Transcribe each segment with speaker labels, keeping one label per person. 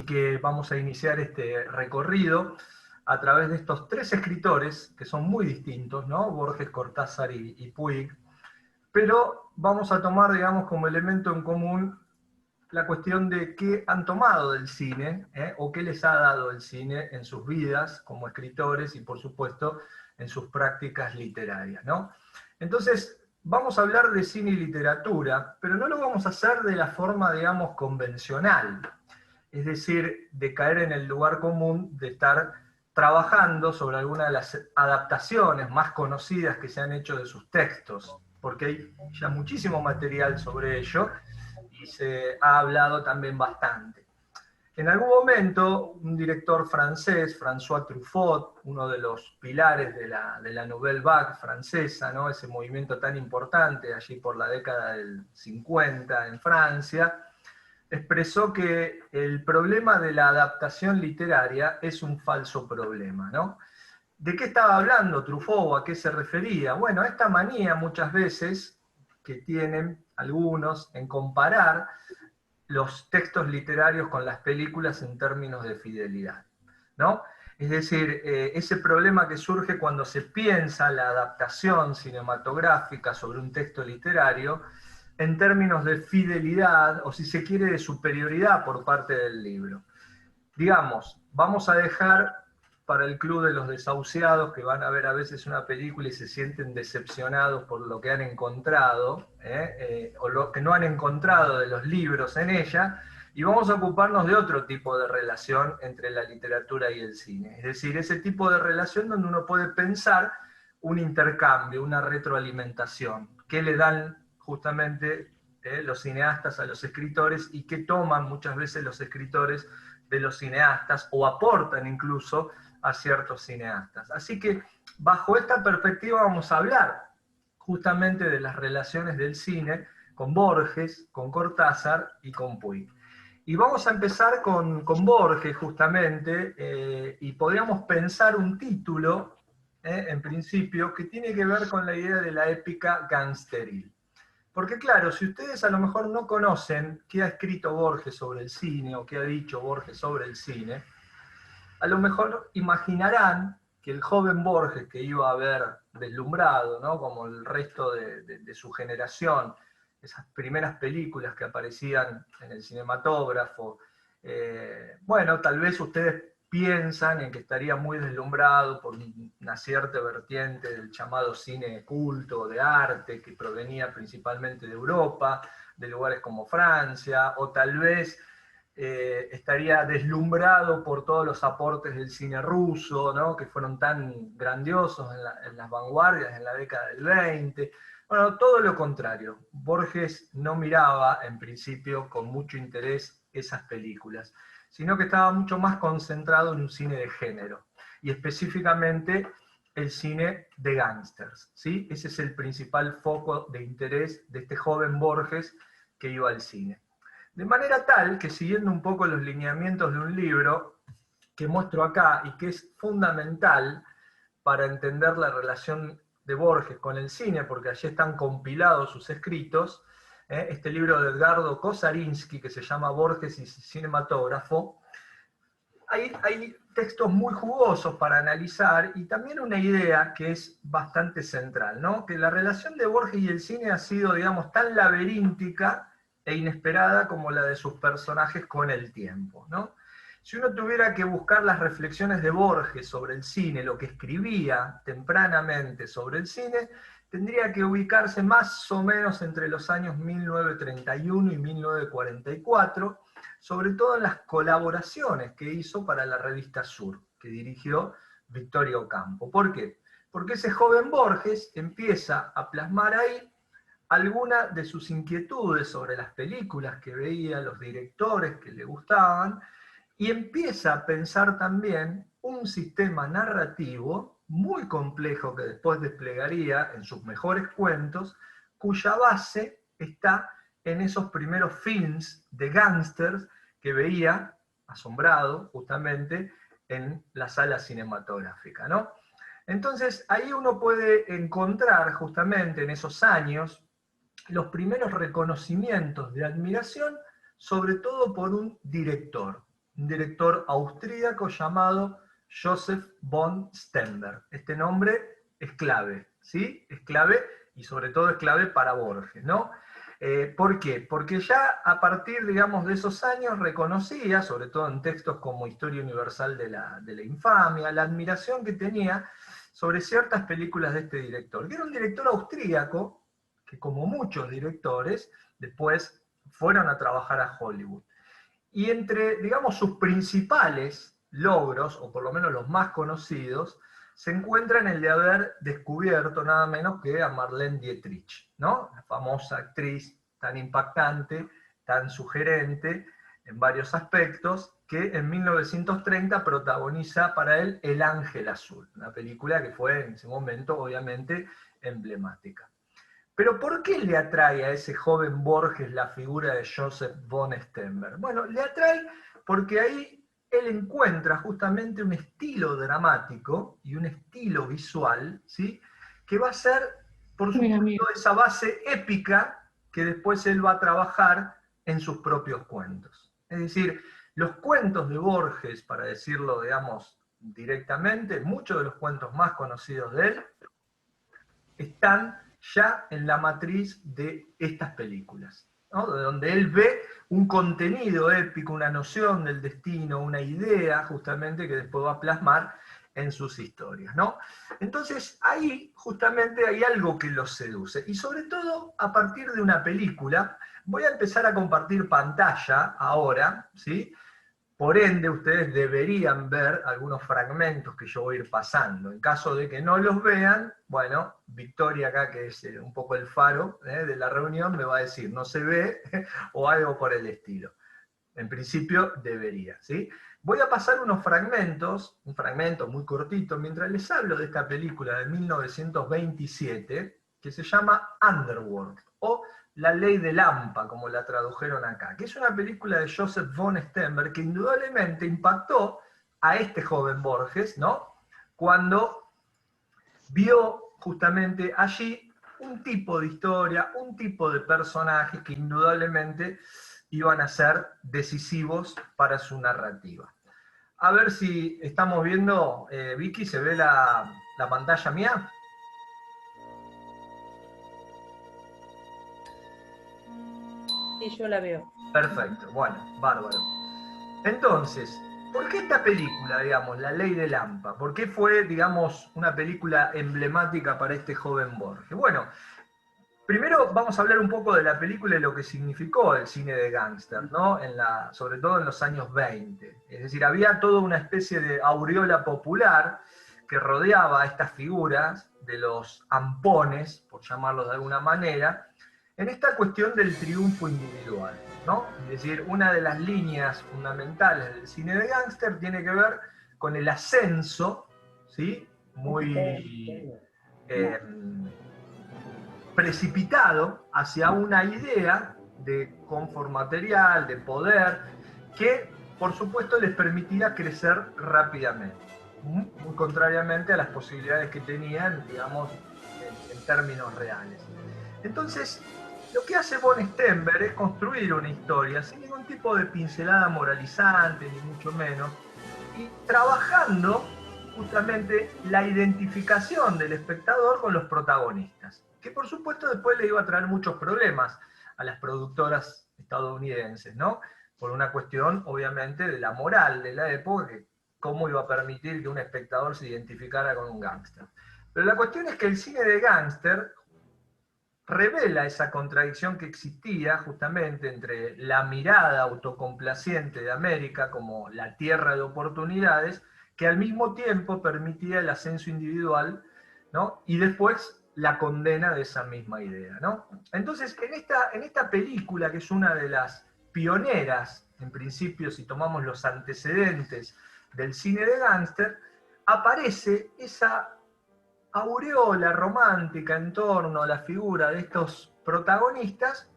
Speaker 1: que vamos a iniciar este recorrido a través de estos tres escritores, que son muy distintos, ¿no? Borges, Cortázar y Puig, pero vamos a tomar, digamos, como elemento en común la cuestión de qué han tomado del cine, o qué les ha dado el cine en sus vidas como escritores y, por supuesto, en sus prácticas literarias, ¿no? Entonces, vamos a hablar de cine y literatura, pero no lo vamos a hacer de la forma, digamos, convencional, es decir, de caer en el lugar común de estar trabajando sobre alguna de las adaptaciones más conocidas que se han hecho de sus textos, porque hay ya muchísimo material sobre ello, y se ha hablado también bastante. En algún momento, un director francés, François Truffaut, uno de los pilares de la Nouvelle Vague francesa, ¿no? Ese movimiento tan importante allí por la década del 50 en Francia, expresó que el problema de la adaptación literaria es un falso problema, ¿no? ¿De qué estaba hablando Truffaut? ¿A qué se refería? Bueno, a esta manía muchas veces que tienen algunos en comparar los textos literarios con las películas en términos de fidelidad, ¿no? Es decir, ese problema que surge cuando se piensa la adaptación cinematográfica sobre un texto literario en términos de fidelidad, o si se quiere, de superioridad por parte del libro. Digamos, vamos a dejar para el club de los desahuciados que van a ver a veces una película y se sienten decepcionados por lo que han encontrado, o lo que no han encontrado de los libros en ella, y vamos a ocuparnos de otro tipo de relación entre la literatura y el cine. Es decir, ese tipo de relación donde uno puede pensar un intercambio, una retroalimentación, que le dan justamente los cineastas a los escritores y que toman muchas veces los escritores de los cineastas o aportan incluso a ciertos cineastas. Así que bajo esta perspectiva vamos a hablar justamente de las relaciones del cine con Borges, con Cortázar y con Puig. Y vamos a empezar con Borges justamente, y podríamos pensar un título, en principio, que tiene que ver con la idea de la épica gangsteril. Porque claro, si ustedes a lo mejor no conocen qué ha escrito Borges sobre el cine o qué ha dicho Borges sobre el cine, a lo mejor imaginarán que el joven Borges que iba a haber deslumbrado, ¿no? Como el resto de su generación, esas primeras películas que aparecían en el cinematógrafo, bueno, tal vez ustedes piensan en que estaría muy deslumbrado por una cierta vertiente del llamado cine culto, de arte, que provenía principalmente de Europa, de lugares como Francia, o tal vez estaría deslumbrado por todos los aportes del cine ruso, ¿no? Que fueron tan grandiosos en las vanguardias en la década del 20. Bueno, todo lo contrario. Borges no miraba, en principio, con mucho interés esas películas, sino que estaba mucho más concentrado en un cine de género, y específicamente el cine de gángsters, ¿sí? Ese es el principal foco de interés de este joven Borges que iba al cine. De manera tal que, siguiendo un poco los lineamientos de un libro que muestro acá y que es fundamental para entender la relación de Borges con el cine, porque allí están compilados sus escritos, este libro de Edgardo Kosarinsky que se llama Borges y cinematógrafo, hay textos muy jugosos para analizar y también una idea que es bastante central, ¿no? Que la relación de Borges y el cine ha sido, digamos, tan laberíntica e inesperada como la de sus personajes con el tiempo, ¿no? Si uno tuviera que buscar las reflexiones de Borges sobre el cine, lo que escribía tempranamente sobre el cine, tendría que ubicarse más o menos entre los años 1931 y 1944, sobre todo en las colaboraciones que hizo para la revista Sur, que dirigió Victoria Ocampo. ¿Por qué? Porque ese joven Borges empieza a plasmar ahí algunas de sus inquietudes sobre las películas que veía, los directores que le gustaban, y empieza a pensar también un sistema narrativo muy complejo que después desplegaría en sus mejores cuentos, cuya base está en esos primeros films de gángsters que veía, asombrado justamente, en la sala cinematográfica, ¿no? Entonces ahí uno puede encontrar justamente en esos años los primeros reconocimientos de admiración, sobre todo por un director, un director austríaco llamado Joseph von Sternberg. Este nombre es clave, ¿sí? Es clave y sobre todo es clave para Borges, ¿no? ¿Por qué? Porque ya a partir, digamos, de esos años reconocía, sobre todo en textos como Historia Universal de la Infamia, la admiración que tenía sobre ciertas películas de este director, que era un director austríaco, que como muchos directores, después fueron a trabajar a Hollywood. Y entre, digamos, sus principales logros, o por lo menos los más conocidos, se encuentran el de haber descubierto nada menos que a Marlene Dietrich, ¿no? La famosa actriz tan impactante, tan sugerente en varios aspectos, que en 1930 protagoniza para él El Ángel Azul, una película que fue en ese momento obviamente emblemática. Pero ¿por qué le atrae a ese joven Borges la figura de Joseph von Sternberg? Bueno, le atrae porque ahí él encuentra justamente un estilo dramático y un estilo visual, ¿sí? Que va a ser, por supuesto, esa base épica que después él va a trabajar en sus propios cuentos. Es decir, los cuentos de Borges, para decirlo, digamos, directamente, muchos de los cuentos más conocidos de él están ya en la matriz de estas películas, ¿no? De donde él ve un contenido épico, una noción del destino, una idea justamente que después va a plasmar en sus historias, ¿no? Entonces ahí justamente hay algo que los seduce, y sobre todo a partir de una película. Voy a empezar a compartir pantalla ahora, ¿sí? Por ende, ustedes deberían ver algunos fragmentos que yo voy a ir pasando. En caso de que no los vean, bueno, Victoria acá, que es un poco el faro de la reunión, me va a decir, no se ve, o algo por el estilo. En principio, debería, ¿sí? Voy a pasar unos fragmentos, un fragmento muy cortito, mientras les hablo de esta película de 1927, que se llama Underworld, o La Ley de Lampa, como la tradujeron acá, que es una película de Joseph von Sternberg que indudablemente impactó a este joven Borges, ¿no? Cuando vio justamente allí un tipo de historia, un tipo de personajes que indudablemente iban a ser decisivos para su narrativa. A ver si estamos viendo, Vicky, ¿se ve la pantalla mía?
Speaker 2: Sí, yo la veo.
Speaker 1: Perfecto, bueno, bárbaro. Entonces, ¿por qué esta película, digamos, La Ley de Lampa? ¿Por qué fue, digamos, una película emblemática para este joven Borges? Bueno, primero vamos a hablar un poco de la película y lo que significó el cine de gángster, ¿no? Sobre todo en los años 20. Es decir, había toda una especie de aureola popular que rodeaba a estas figuras de los ampones, por llamarlos de alguna manera, en esta cuestión del triunfo individual, ¿no? Es decir, una de las líneas fundamentales del cine de gángster tiene que ver con el ascenso, ¿sí? Muy precipitado hacia una idea de confort material, de poder, que por supuesto les permitía crecer rápidamente, muy contrariamente a las posibilidades que tenían, digamos, en términos reales. Entonces, lo que hace von Sternberg es construir una historia sin ningún tipo de pincelada moralizante, ni mucho menos, y trabajando justamente la identificación del espectador con los protagonistas, que por supuesto después le iba a traer muchos problemas a las productoras estadounidenses, ¿no? Por una cuestión, obviamente, de la moral de la época, que cómo iba a permitir que un espectador se identificara con un gángster. Pero la cuestión es que el cine de gángster revela esa contradicción que existía justamente entre la mirada autocomplaciente de América como la tierra de oportunidades, que al mismo tiempo permitía el ascenso individual, ¿no? Y después la condena de esa misma idea, ¿no? Entonces, en esta película, que es una de las pioneras, en principio, si tomamos los antecedentes del cine de gángster, aparece esa aureola romántica en torno a la figura de estos protagonistas,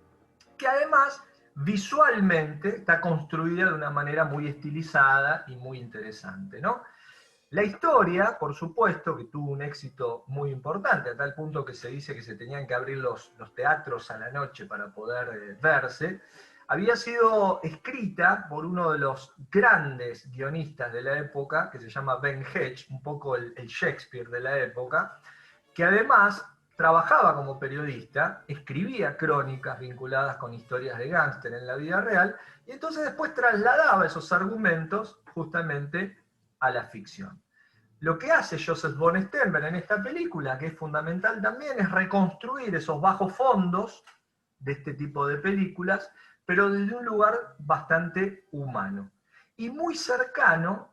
Speaker 1: que además visualmente está construida de una manera muy estilizada y muy interesante, ¿no? La historia, por supuesto, que tuvo un éxito muy importante, a tal punto que se dice que se tenían que abrir los teatros a la noche para poder verse, había sido escrita por uno de los grandes guionistas de la época, que se llama Ben Hedge, un poco el Shakespeare de la época, que además trabajaba como periodista, escribía crónicas vinculadas con historias de gángster en la vida real, y entonces después trasladaba esos argumentos justamente a la ficción. Lo que hace Joseph von Sternberg en esta película, que es fundamental también, es reconstruir esos bajos fondos de este tipo de películas, pero desde un lugar bastante humano. Y muy cercano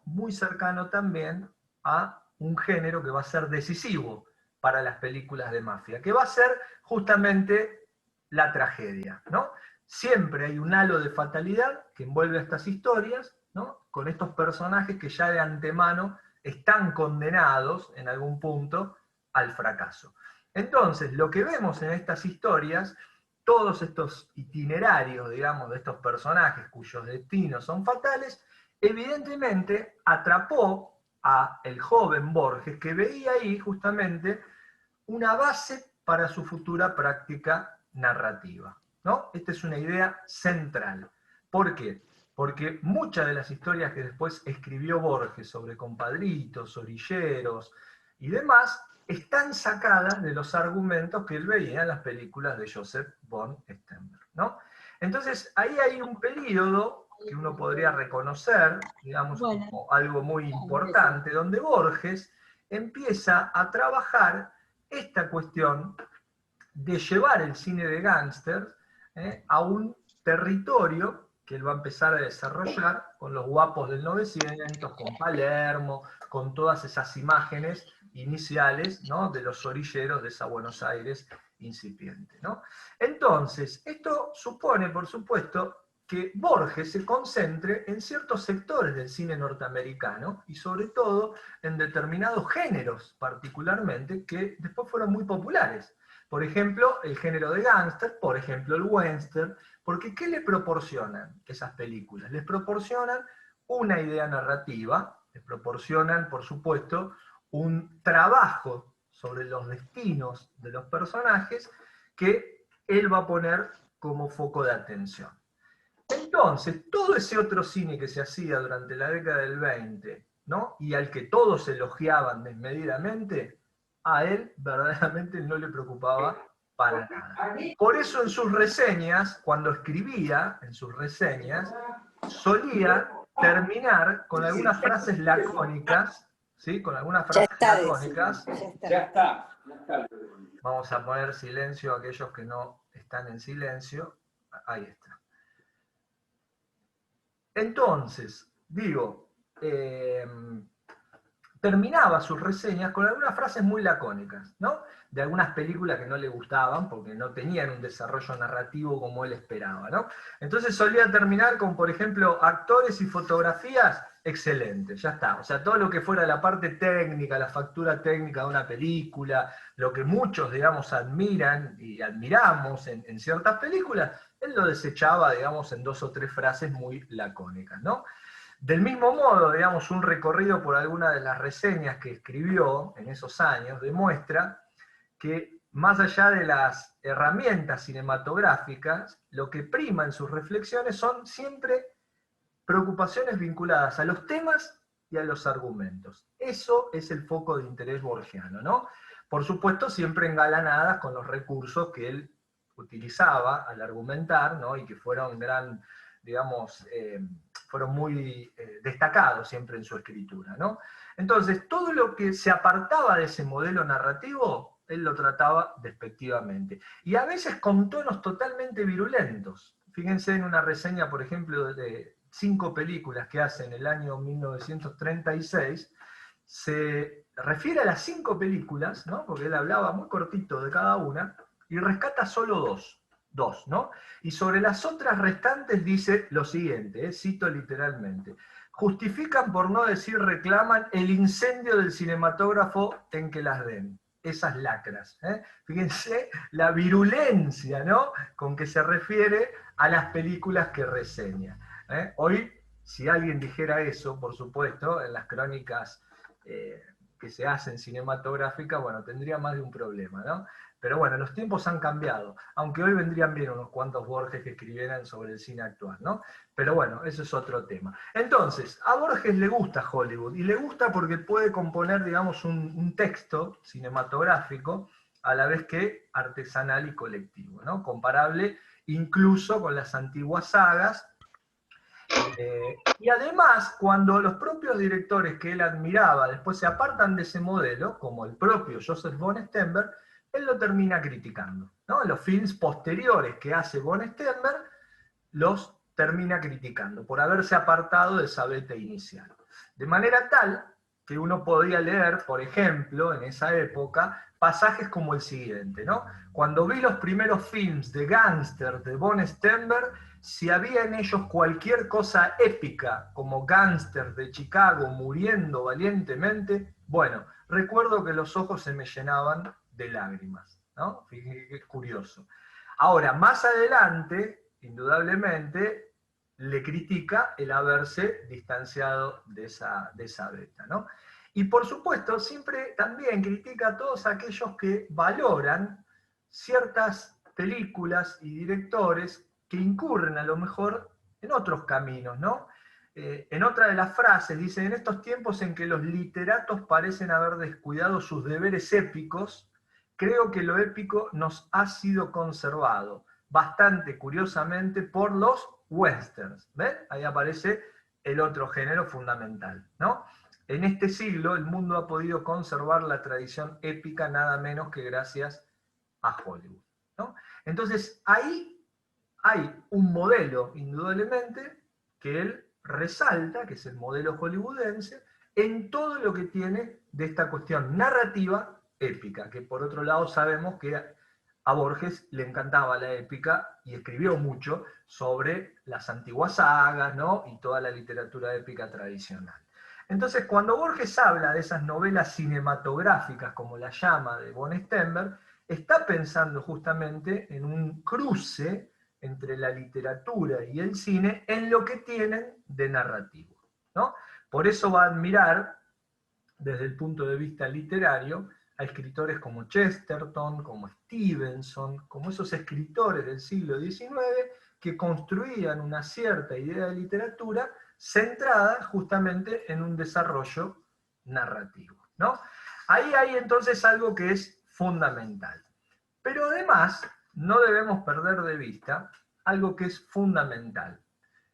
Speaker 1: también a un género que va a ser decisivo para las películas de mafia, que va a ser justamente la tragedia, ¿no? Siempre hay un halo de fatalidad que envuelve a estas historias, ¿no? Con estos personajes que ya de antemano están condenados en algún punto al fracaso. Entonces, lo que vemos en estas historias, todos estos itinerarios, digamos, de estos personajes cuyos destinos son fatales, evidentemente atrapó a el joven Borges, que veía ahí justamente una base para su futura práctica narrativa, ¿no? Esta es una idea central. ¿Por qué? Porque muchas de las historias que después escribió Borges sobre compadritos, orilleros y demás, están sacadas de los argumentos que él veía en las películas de Joseph von Sternberg, ¿no? Entonces, ahí hay un periodo que uno podría reconocer, digamos, como algo muy importante, donde Borges empieza a trabajar esta cuestión de llevar el cine de gángsters a un territorio que él va a empezar a desarrollar con los guapos del 900, con Palermo, con todas esas imágenes iniciales, ¿no?, de los orilleros de esa Buenos Aires incipiente, ¿no? Entonces, esto supone, por supuesto, que Borges se concentre en ciertos sectores del cine norteamericano y sobre todo en determinados géneros particularmente que después fueron muy populares. Por ejemplo, el género de gángster, por ejemplo, el western, porque ¿qué le proporcionan esas películas? Les proporcionan una idea narrativa, les proporcionan, por supuesto, un trabajo sobre los destinos de los personajes que él va a poner como foco de atención. Entonces, todo ese otro cine que se hacía durante la década del 20, ¿no?, y al que todos elogiaban desmedidamente, a él verdaderamente no le preocupaba para nada. Por eso en sus reseñas, cuando escribía en sus reseñas, solía terminar con algunas frases lacónicas, ¿sí? Con algunas frases lacónicas.
Speaker 3: Ya está.
Speaker 1: Vamos a poner silencio a aquellos que no están en silencio. Ahí está. Entonces, digo, terminaba sus reseñas con algunas frases muy lacónicas, ¿no? De algunas películas que no le gustaban porque no tenían un desarrollo narrativo como él esperaba, ¿no? Entonces solía terminar con, por ejemplo, actores y fotografías excelentes, ya está. O sea, todo lo que fuera la parte técnica, la factura técnica de una película, lo que muchos, digamos, admiran y admiramos en ciertas películas, él lo desechaba, digamos, en 2 o 3 frases muy lacónicas, ¿no? Del mismo modo, digamos, un recorrido por alguna de las reseñas que escribió en esos años demuestra que más allá de las herramientas cinematográficas, lo que prima en sus reflexiones son siempre preocupaciones vinculadas a los temas y a los argumentos. Eso es el foco de interés borgiano, ¿no? Por supuesto, siempre engalanadas con los recursos que él utilizaba al argumentar, ¿no? Y que fueron digamos, fueron muy destacados siempre en su escritura, ¿no? Entonces, todo lo que se apartaba de ese modelo narrativo, él lo trataba despectivamente. Y a veces con tonos totalmente virulentos. Fíjense en una reseña, por ejemplo, de 5 películas que hace en el año 1936, se refiere a las 5 películas, ¿no? Porque él hablaba muy cortito de cada una, y rescata solo dos, ¿no? Y sobre las otras restantes dice lo siguiente, cito literalmente: justifican, por no decir reclaman, el incendio del cinematógrafo en que las den. Esas lacras. Fíjense la virulencia, ¿no?, con que se refiere a las películas que reseña. Hoy, si alguien dijera eso, por supuesto, en las crónicas que se hacen cinematográficas, bueno, tendría más de un problema, ¿no? Pero bueno, los tiempos han cambiado, aunque hoy vendrían bien unos cuantos Borges que escribieran sobre el cine actual, ¿no? Pero bueno, eso es otro tema. Entonces, a Borges le gusta Hollywood, y le gusta porque puede componer, digamos, un texto cinematográfico a la vez que artesanal y colectivo, ¿no? Comparable incluso con las antiguas sagas. Y además, cuando los propios directores que él admiraba después se apartan de ese modelo, como el propio Joseph von Sternberg, él lo termina criticando, ¿no? Los films posteriores que hace von Sternberg los termina criticando por haberse apartado de esa veta inicial. De manera tal que uno podía leer, por ejemplo, en esa época, pasajes como el siguiente, ¿no? Cuando vi los primeros films de gángster de von Sternberg, si había en ellos cualquier cosa épica, como gángster de Chicago muriendo valientemente, bueno, recuerdo que los ojos se me llenaban de lágrimas, ¿no? Fíjense que es curioso. Ahora, más adelante, indudablemente, le critica el haberse distanciado de esa beta, ¿no? Y por supuesto, siempre también critica a todos aquellos que valoran ciertas películas y directores que incurren a lo mejor en otros caminos, ¿no? En otra de las frases dice, en estos tiempos en que los literatos parecen haber descuidado sus deberes épicos, creo que lo épico nos ha sido conservado, bastante curiosamente, por los westerns. ¿Ven? Ahí aparece el otro género fundamental, ¿no? En este siglo el mundo ha podido conservar la tradición épica nada menos que gracias a Hollywood, ¿no? Entonces ahí hay un modelo, indudablemente, que él resalta, que es el modelo hollywoodense, en todo lo que tiene de esta cuestión narrativa épica, que por otro lado sabemos que a Borges le encantaba la épica y escribió mucho sobre las antiguas sagas, ¿no? Y toda la literatura épica tradicional. Entonces, cuando Borges habla de esas novelas cinematográficas, como la llama de von Sternberg, está pensando justamente en un cruce entre la literatura y el cine en lo que tienen de narrativo, ¿no? Por eso va a admirar, desde el punto de vista literario, a escritores como Chesterton, como Stevenson, como esos escritores del siglo XIX que construían una cierta idea de literatura centrada justamente en un desarrollo narrativo, ¿no? Ahí hay entonces algo que es fundamental. Pero además, no debemos perder de vista algo que es fundamental.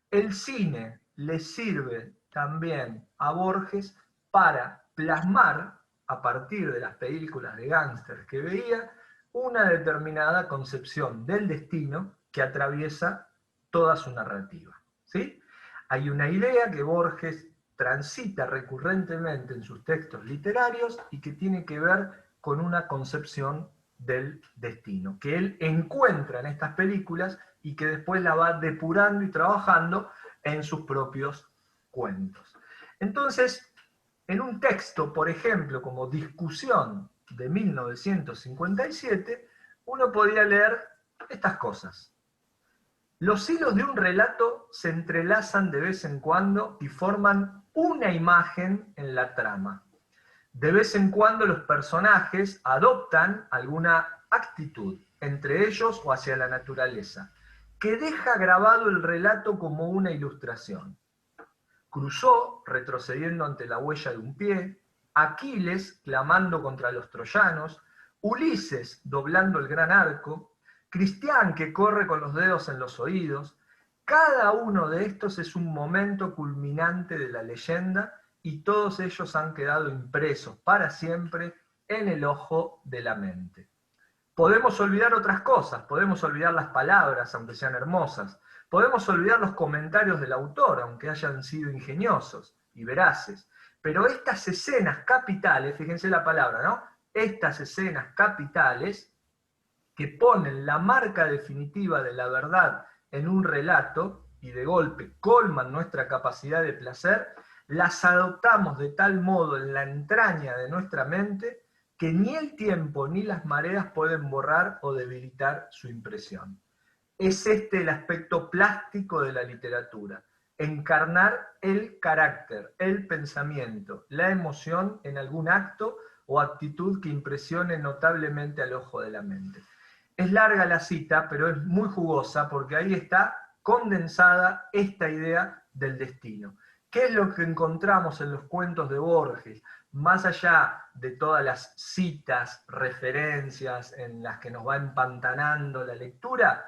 Speaker 1: El cine le sirve también a Borges para plasmar, a partir de las películas de gángsters que veía, una determinada concepción del destino que atraviesa toda su narrativa, ¿sí? Hay una idea que Borges transita recurrentemente en sus textos literarios y que tiene que ver con una concepción del destino, que él encuentra en estas películas y que después la va depurando y trabajando en sus propios cuentos. Entonces, en un texto, por ejemplo, como Discusión de 1957, uno podría leer estas cosas. Los hilos de un relato se entrelazan de vez en cuando y forman una imagen en la trama. De vez en cuando los personajes adoptan alguna actitud, entre ellos o hacia la naturaleza, que deja grabado el relato como una ilustración. Cruzó retrocediendo ante la huella de un pie, Aquiles clamando contra los troyanos, Ulises doblando el gran arco, Cristián que corre con los dedos en los oídos. Cada uno de estos es un momento culminante de la leyenda y todos ellos han quedado impresos para siempre en el ojo de la mente. Podemos olvidar otras cosas, podemos olvidar las palabras, aunque sean hermosas, podemos olvidar los comentarios del autor, aunque hayan sido ingeniosos y veraces, pero estas escenas capitales, fíjense la palabra, ¿no? Estas escenas capitales que ponen la marca definitiva de la verdad en un relato y de golpe colman nuestra capacidad de placer, las adoptamos de tal modo en la entraña de nuestra mente que ni el tiempo ni las mareas pueden borrar o debilitar su impresión. Es este el aspecto plástico de la literatura, encarnar el carácter, el pensamiento, la emoción en algún acto o actitud que impresione notablemente al ojo de la mente. Es larga la cita, pero es muy jugosa porque ahí está condensada esta idea del destino. ¿Qué es lo que encontramos en los cuentos de Borges? Más allá de todas las citas, referencias en las que nos va empantanando la lectura,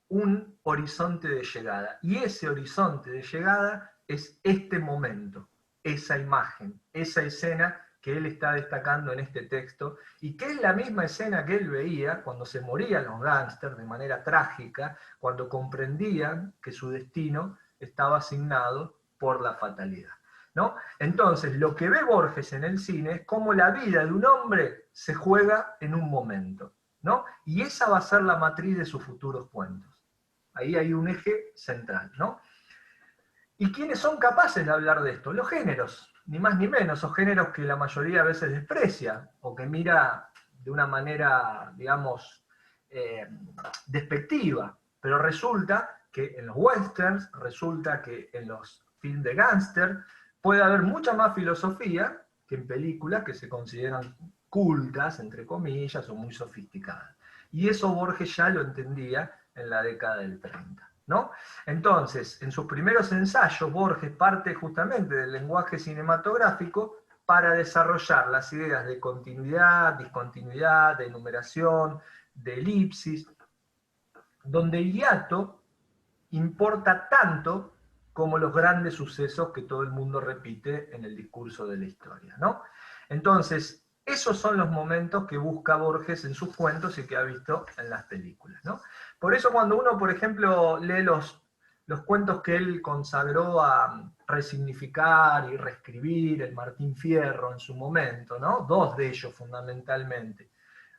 Speaker 1: un horizonte de llegada. Y ese horizonte de llegada es este momento, esa imagen, esa escena que él está destacando en este texto, y que es la misma escena que él veía cuando se morían los gángsters de manera trágica, cuando comprendían que su destino estaba asignado por la fatalidad, ¿no? Entonces, lo que ve Borges en el cine es cómo la vida de un hombre se juega en un momento, ¿no? Y esa va a ser la matriz de sus futuros cuentos. Ahí hay un eje central, ¿no? ¿Y quiénes son capaces de hablar de esto? Los géneros, ni más ni menos, esos géneros que la mayoría a veces desprecia, o que mira de una manera, digamos, despectiva, pero resulta que en los westerns, resulta que en los films de gángster, puede haber mucha más filosofía que en películas que se consideran cultas, entre comillas, o muy sofisticadas. Y eso Borges ya lo entendía en la década del 30, ¿no? Entonces, en sus primeros ensayos, Borges parte justamente del lenguaje cinematográfico para desarrollar las ideas de continuidad, discontinuidad, de enumeración, de elipsis, donde el hiato importa tanto como los grandes sucesos que todo el mundo repite en el discurso de la historia, ¿no? Entonces, esos son los momentos que busca Borges en sus cuentos y que ha visto en las películas, ¿no? Por eso cuando uno, por ejemplo, lee los cuentos que él consagró a resignificar y reescribir, el Martín Fierro en su momento, ¿no? Dos de ellos fundamentalmente.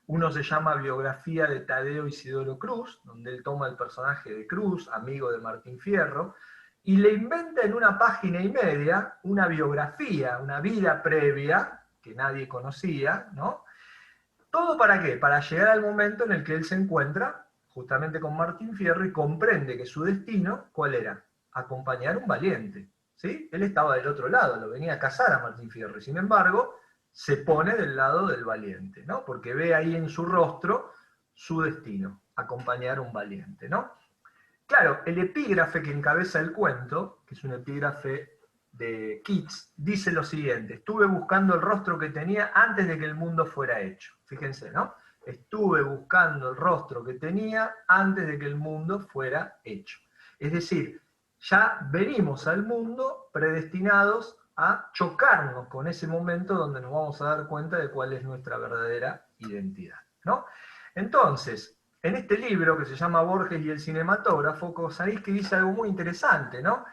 Speaker 1: Uno se llama Biografía de Tadeo Isidoro Cruz, donde él toma el personaje de Cruz, amigo de Martín Fierro, y le inventa en una página y media una biografía, una vida previa que nadie conocía, ¿no? ¿Todo para qué? Para llegar al momento en el que él se encuentra justamente con Martín Fierro y comprende que su destino, ¿cuál era? Acompañar un valiente, ¿sí? Él estaba del otro lado, lo venía a cazar a Martín Fierro, y sin embargo, se pone del lado del valiente, ¿no? Porque ve ahí en su rostro su destino, acompañar un valiente, ¿no? Claro, el epígrafe que encabeza el cuento, que es un epígrafe de Keats, dice lo siguiente: estuve buscando el rostro que tenía antes de que el mundo fuera hecho. Fíjense, ¿no? Estuve buscando el rostro que tenía antes de que el mundo fuera hecho. Es decir, ya venimos al mundo predestinados a chocarnos con ese momento donde nos vamos a dar cuenta de cuál es nuestra verdadera identidad, ¿no? Entonces, en este libro que se llama Borges y el cinematógrafo, Kosainski dice algo muy interesante, ¿no?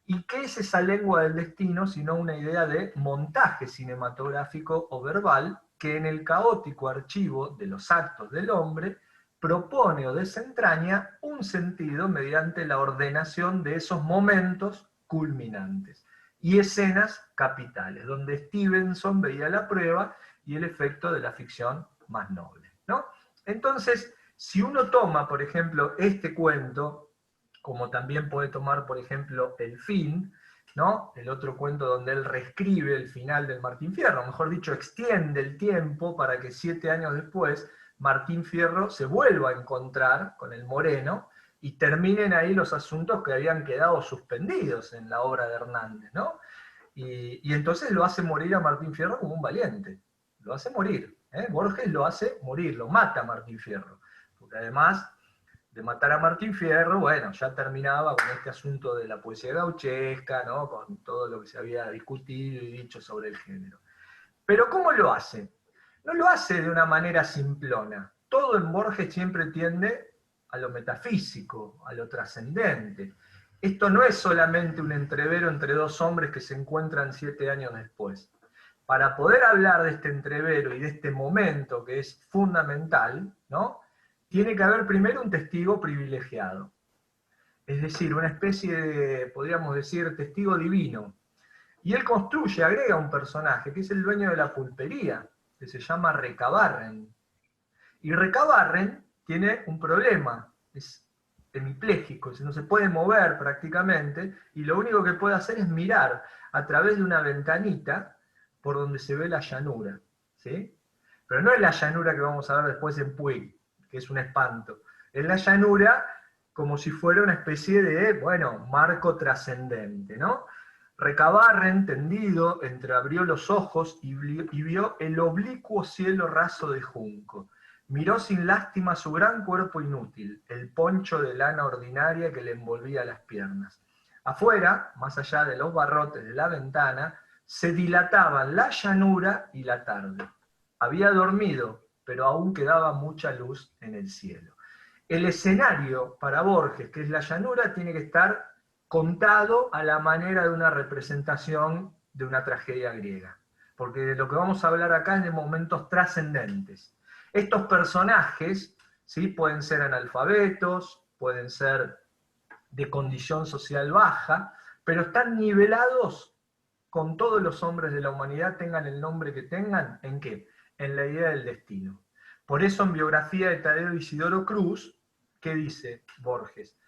Speaker 1: ¿Y qué es esa lengua del destino sino una idea de montaje cinematográfico o verbal que en el caótico archivo de los actos del hombre propone o desentraña un sentido mediante la ordenación de esos momentos culminantes y escenas capitales, donde Stevenson veía la prueba y el efecto de la ficción más noble, ¿no? Entonces, si uno toma, por ejemplo, este cuento, como también puede tomar, por ejemplo, El fin, ¿no? El otro cuento donde él reescribe el final del Martín Fierro, mejor dicho, extiende el tiempo para que 7 años después Martín Fierro se vuelva a encontrar con el Moreno y terminen ahí los asuntos que habían quedado suspendidos en la obra de Hernández, ¿no? Y entonces lo hace morir a Martín Fierro como un valiente, lo hace morir, ¿eh? Borges lo hace morir, lo mata a Martín Fierro, porque además de matar a Martín Fierro, bueno, ya terminaba con este asunto de la poesía gauchesca, ¿no? Con todo lo que se había discutido y dicho sobre el género. Pero ¿cómo lo hace? No lo hace de una manera simplona. Todo en Borges siempre tiende a lo metafísico, a lo trascendente. Esto no es solamente un entrevero entre dos hombres que se encuentran 7 años después. Para poder hablar de este entrevero y de este momento que es fundamental, ¿no? Tiene que haber primero un testigo privilegiado. Es decir, una especie de, podríamos decir, testigo divino. Y él construye, agrega un personaje, que es el dueño de la pulpería, que se llama Recabarren. Y Recabarren tiene un problema, es hemipléjico, no se puede mover prácticamente, y lo único que puede hacer es mirar a través de una ventanita por donde se ve la llanura, ¿sí? Pero no es la llanura que vamos a ver después en Puig, que es un espanto. Es la llanura como si fuera una especie de, bueno, marco trascendente, ¿no? Recabarren, tendido, entreabrió los ojos y vio el oblicuo cielo raso de junco. Miró sin lástima su gran cuerpo inútil, el poncho de lana ordinaria que le envolvía las piernas. Afuera, más allá de los barrotes de la ventana, se dilataban la llanura y la tarde. Había dormido, pero aún quedaba mucha luz en el cielo. El escenario para Borges, que es la llanura, tiene que estar contado a la manera de una representación de una tragedia griega. Porque de lo que vamos a hablar acá es de momentos trascendentes. Estos personajes, ¿sí?, pueden ser analfabetos, pueden ser de condición social baja, pero están nivelados con todos los hombres de la humanidad, tengan el nombre que tengan, ¿en qué? En la idea del destino. Por eso en biografía de Tadeo Isidoro Cruz, ¿qué dice Borges?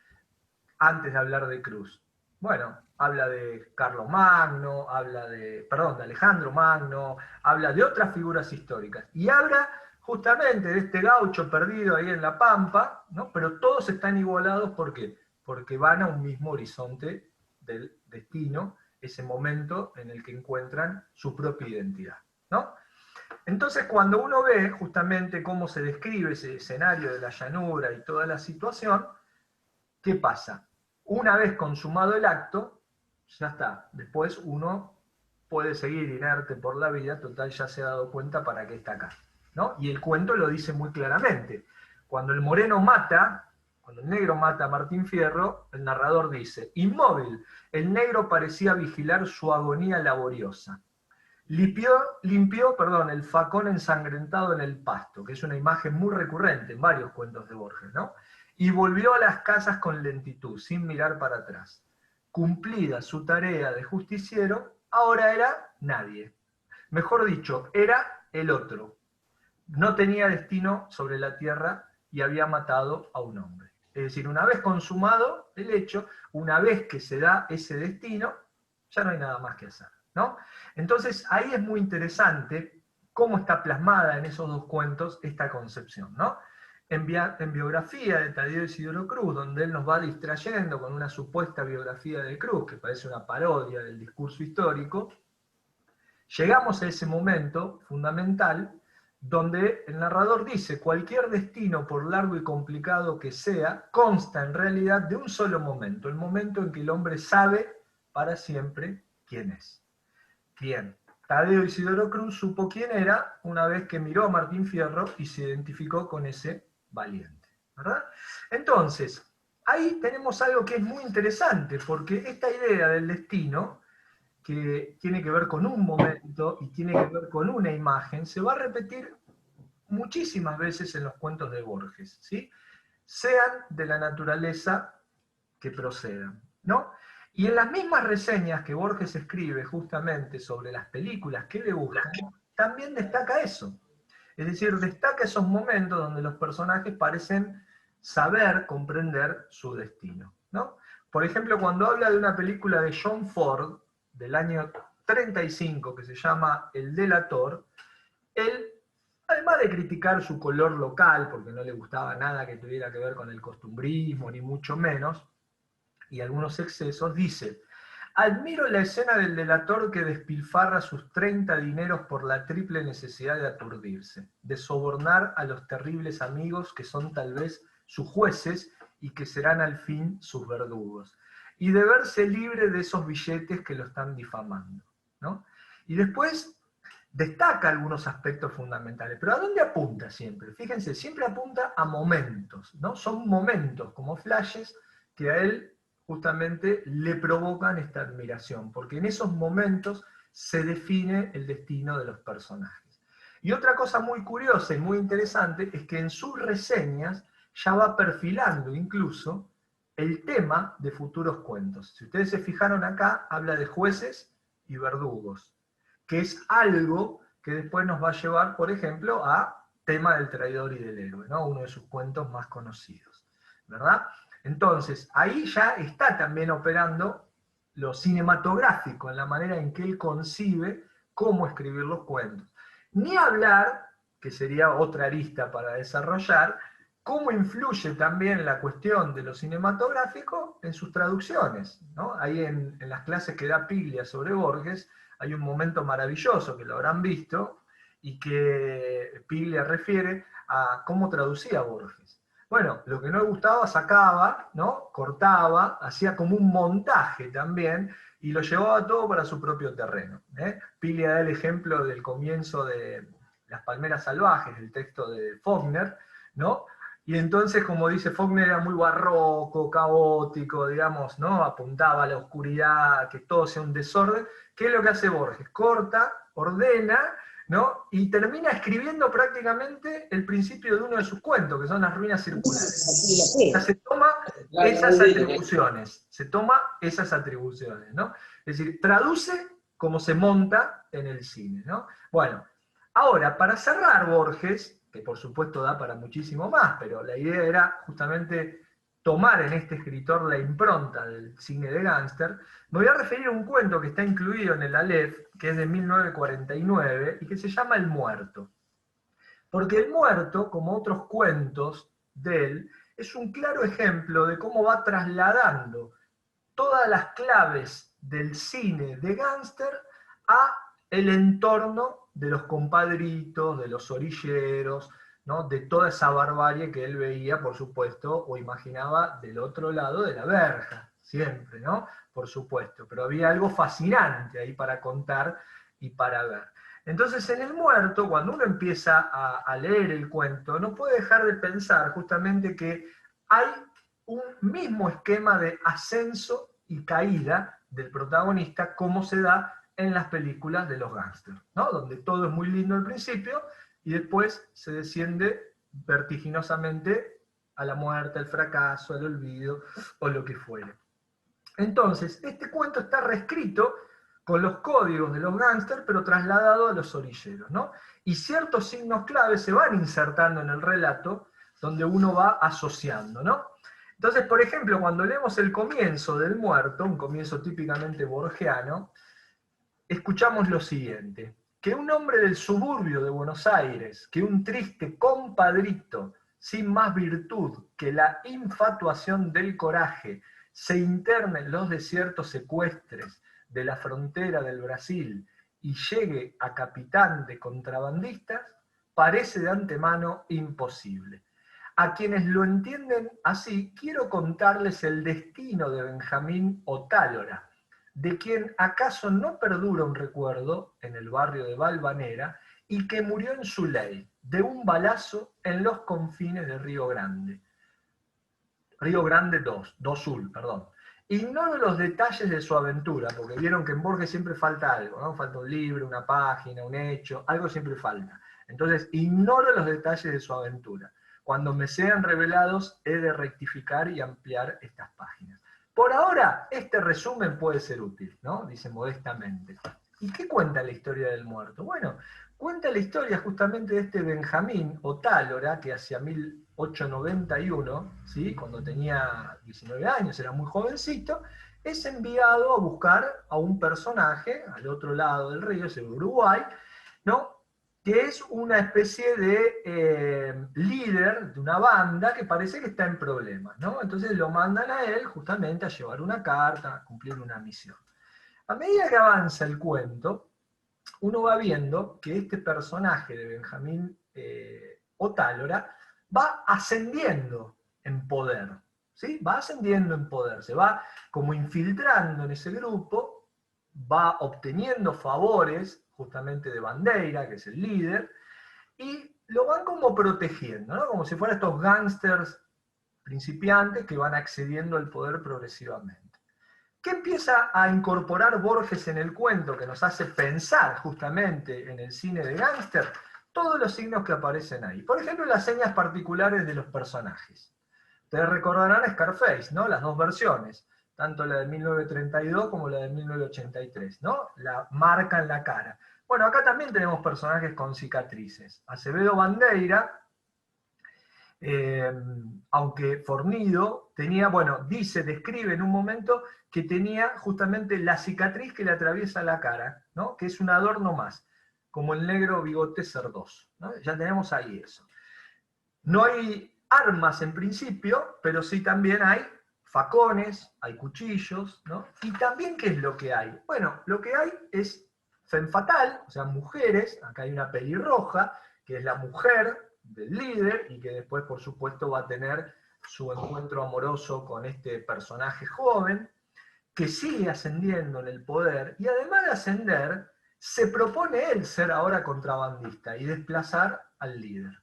Speaker 1: Antes de hablar de Cruz. Bueno, habla de Carlomagno, de Alejandro Magno, habla de otras figuras históricas. Y habla justamente de este gaucho perdido ahí en la Pampa, ¿no? Pero todos están igualados, ¿por qué? Porque van a un mismo horizonte del destino, ese momento en el que encuentran su propia identidad, ¿no? Entonces, cuando uno ve justamente cómo se describe ese escenario de la llanura y toda la situación, ¿qué pasa? Una vez consumado el acto, ya está. Después uno puede seguir inerte por la vida, total ya se ha dado cuenta para qué está acá, ¿no? Y el cuento lo dice muy claramente. Cuando el moreno mata, cuando el negro mata a Martín Fierro, el narrador dice, inmóvil, el negro parecía vigilar su agonía laboriosa. Limpió, el facón ensangrentado en el pasto, que es una imagen muy recurrente en varios cuentos de Borges, ¿no? Y volvió a las casas con lentitud, sin mirar para atrás. Cumplida su tarea de justiciero, ahora era nadie. Mejor dicho, era el otro. No tenía destino sobre la tierra y había matado a un hombre. Es decir, una vez consumado el hecho, una vez que se da ese destino, ya no hay nada más que hacer, ¿no? Entonces, ahí es muy interesante cómo está plasmada en esos dos cuentos esta concepción, ¿no? En biografía de Tadeo Isidoro Cruz, donde él nos va distrayendo con una supuesta biografía de Cruz, que parece una parodia del discurso histórico, llegamos a ese momento fundamental donde el narrador dice, cualquier destino, por largo y complicado que sea, consta en realidad de un solo momento, el momento en que el hombre sabe para siempre quién es. Bien, Tadeo Isidoro Cruz supo quién era una vez que miró a Martín Fierro y se identificó con ese valiente, ¿verdad? Entonces, ahí tenemos algo que es muy interesante, porque esta idea del destino, que tiene que ver con un momento y tiene que ver con una imagen, se va a repetir muchísimas veces en los cuentos de Borges, ¿sí? Sean de la naturaleza que procedan, ¿no? Y en las mismas reseñas que Borges escribe justamente sobre las películas que le gustan, también destaca eso. Es decir, destaca esos momentos donde los personajes parecen saber comprender su destino, ¿no? Por ejemplo, cuando habla de una película de John Ford, del año 35, que se llama El Delator, él, además de criticar su color local, porque no le gustaba nada que tuviera que ver con el costumbrismo, ni mucho menos, y algunos excesos, dice, admiro la escena del delator que despilfarra sus 30 dineros por la triple necesidad de aturdirse, de sobornar a los terribles amigos que son tal vez sus jueces y que serán al fin sus verdugos, y de verse libre de esos billetes que lo están difamando, ¿no? Y después destaca algunos aspectos fundamentales, pero ¿a dónde apunta siempre? Fíjense, siempre apunta a momentos, ¿no? Son momentos como flashes que a él justamente le provocan esta admiración, porque en esos momentos se define el destino de los personajes. Y otra cosa muy curiosa y muy interesante es que en sus reseñas ya va perfilando incluso el tema de futuros cuentos. Si ustedes se fijaron acá, habla de jueces y verdugos, que es algo que después nos va a llevar, por ejemplo, a tema del traidor y del héroe, ¿no? Uno de sus cuentos más conocidos, ¿verdad? Entonces, ahí ya está también operando lo cinematográfico, en la manera en que él concibe cómo escribir los cuentos. Ni hablar, que sería otra arista para desarrollar, cómo influye también la cuestión de lo cinematográfico en sus traducciones, ¿no? Ahí en las clases que da Piglia sobre Borges, hay un momento maravilloso que lo habrán visto, y que Piglia refiere a cómo traducía Borges. Bueno, lo que no le gustaba sacaba, ¿no? Cortaba, hacía como un montaje también, y lo llevaba todo para su propio terreno. Piglia da el ejemplo del comienzo de Las Palmeras Salvajes, el texto de Faulkner, ¿no? Y entonces, como dice Faulkner, era muy barroco, caótico, digamos, ¿no? Apuntaba a la oscuridad, que todo sea un desorden. ¿Qué es lo que hace Borges? Corta, ordena, ¿no? Y termina escribiendo prácticamente el principio de uno de sus cuentos, que son Las Ruinas Circulares. O sea, se toma esas atribuciones, ¿no? Es decir, traduce como se monta en el cine, ¿no? Bueno, ahora, para cerrar Borges, que por supuesto da para muchísimo más, pero la idea era justamente tomar en este escritor la impronta del cine de gángster, me voy a referir a un cuento que está incluido en el Aleph, que es de 1949, y que se llama El Muerto. Porque El Muerto, como otros cuentos de él, es un claro ejemplo de cómo va trasladando todas las claves del cine de gángster a el entorno de los compadritos, de los orilleros, ¿no? De toda esa barbarie que él veía, por supuesto, o imaginaba del otro lado de la verja, siempre, ¿no? Por supuesto, pero había algo fascinante ahí para contar y para ver. Entonces, en El Muerto, cuando uno empieza a leer el cuento, no puede dejar de pensar justamente que hay un mismo esquema de ascenso y caída del protagonista, como se da en las películas de los gángsters, ¿no? Donde todo es muy lindo al principio y después se desciende vertiginosamente a la muerte, al fracaso, al olvido o lo que fuere. Entonces, este cuento está reescrito con los códigos de los gángsters, pero trasladado a los orilleros, ¿no? Y ciertos signos clave se van insertando en el relato, donde uno va asociando, ¿no? Entonces, por ejemplo, cuando leemos el comienzo del Muerto, un comienzo típicamente borgiano, escuchamos lo siguiente: que un hombre del suburbio de Buenos Aires, que un triste compadrito, sin más virtud que la infatuación del coraje, se interna en los desiertos secuestres de la frontera del Brasil y llegue a capitán de contrabandistas, parece de antemano imposible. A quienes lo entienden así, quiero contarles el destino de Benjamín Otálora, de quien acaso no perdura un recuerdo en el barrio de Valvanera y que murió en su ley, de un balazo en los confines de Río Grande. Río Grande 2, do Sul, perdón. Ignoro los detalles de su aventura, porque vieron que en Borges siempre falta algo, ¿no? Falta un libro, una página, un hecho, algo siempre falta. Entonces, ignoro los detalles de su aventura. Cuando me sean revelados, he de rectificar y ampliar estas páginas. Por ahora, este resumen puede ser útil, ¿no? Dice modestamente. ¿Y qué cuenta la historia del muerto? Bueno, cuenta la historia justamente de este Benjamín Otálora, que hacia 1891, ¿sí? Cuando tenía 19 años, era muy jovencito, es enviado a buscar a un personaje al otro lado del río, es el Uruguay, ¿no? Que es una especie de líder de una banda que parece que está en problemas, ¿no? Entonces lo mandan a él justamente a llevar una carta, a cumplir una misión. A medida que avanza el cuento, uno va viendo que este personaje de Benjamín Otálora va ascendiendo en poder, ¿sí? Va ascendiendo en poder, se va como infiltrando en ese grupo, va obteniendo favores justamente de Bandeira, que es el líder, y lo van como protegiendo, ¿no? Como si fueran estos gángsters principiantes que van accediendo al poder progresivamente. ¿Qué empieza a incorporar Borges en el cuento que nos hace pensar justamente en el cine de gángster? Todos los signos que aparecen ahí. Por ejemplo, las señas particulares de los personajes. Ustedes recordarán Scarface, ¿no? Las dos versiones, tanto la de 1932 como la de 1983, ¿no? La marca en la cara. Bueno, acá también tenemos personajes con cicatrices. Acevedo Bandeira, aunque fornido, tenía, bueno, describe en un momento que tenía justamente la cicatriz que le atraviesa la cara, ¿no? Que es un adorno más. como el negro bigote cerdoso, ¿no? Ya tenemos ahí eso. No hay armas en principio, pero sí también hay facones, hay cuchillos, ¿no? Y también, ¿qué es lo que hay? Bueno, lo que hay es femme fatale, o sea, mujeres, acá hay una pelirroja, que es la mujer del líder, y que después, por supuesto, va a tener su encuentro amoroso con este personaje joven, que sigue ascendiendo en el poder, y además de ascender, se propone él ser ahora contrabandista y desplazar al líder.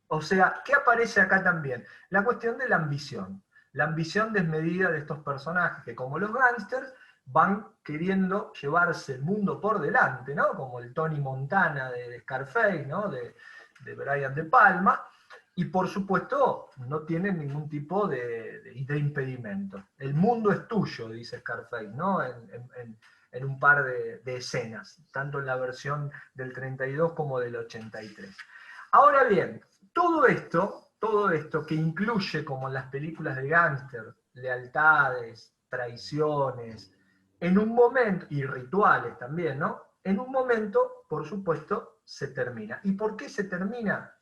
Speaker 1: O sea, ¿qué aparece acá también? La cuestión de la ambición desmedida de estos personajes que, como los gángsters, van queriendo llevarse el mundo por delante, ¿no? Como el Tony Montana de Scarface, ¿no? De Brian De Palma, y por supuesto no tienen ningún tipo de impedimento. El mundo es tuyo, dice Scarface, ¿no? En un par de escenas, tanto en la versión del 32 como del 83. Ahora bien, todo esto que incluye, como en las películas de gángster, lealtades, traiciones, en un momento, y rituales también, ¿no? En un momento, por supuesto, se termina. ¿Y por qué se termina?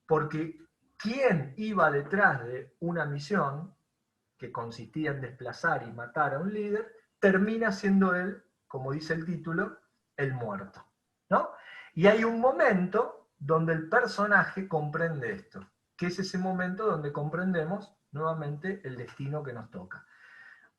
Speaker 1: Porque quien iba detrás de una misión que consistía en desplazar y matar a un líder, termina siendo él, como dice el título, el muerto, ¿no? Y hay un momento donde el personaje comprende esto, que es ese momento donde comprendemos nuevamente el destino que nos toca.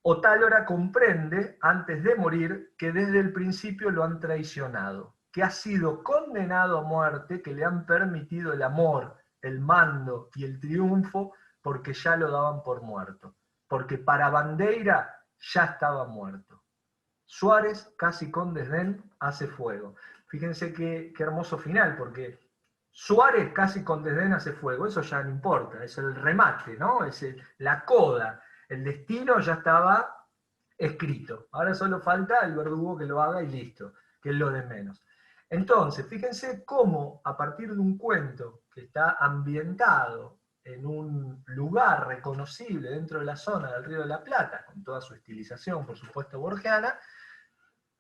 Speaker 1: Otálora comprende, antes de morir, que desde el principio lo han traicionado, que ha sido condenado a muerte, que le han permitido el amor, el mando y el triunfo, porque ya lo daban por muerto, porque para Bandeira ya estaba muerto. Suárez, casi con desdén, hace fuego. Fíjense qué hermoso final, porque Suárez casi con desdén hace fuego, eso ya no importa, es el remate, ¿no? Es la coda, el destino ya estaba escrito. Ahora solo falta el verdugo que lo haga y listo, que es lo de menos. Entonces, fíjense cómo a partir de un cuento que está ambientado en un lugar reconocible dentro de la zona del Río de la Plata, con toda su estilización, por supuesto, borgiana,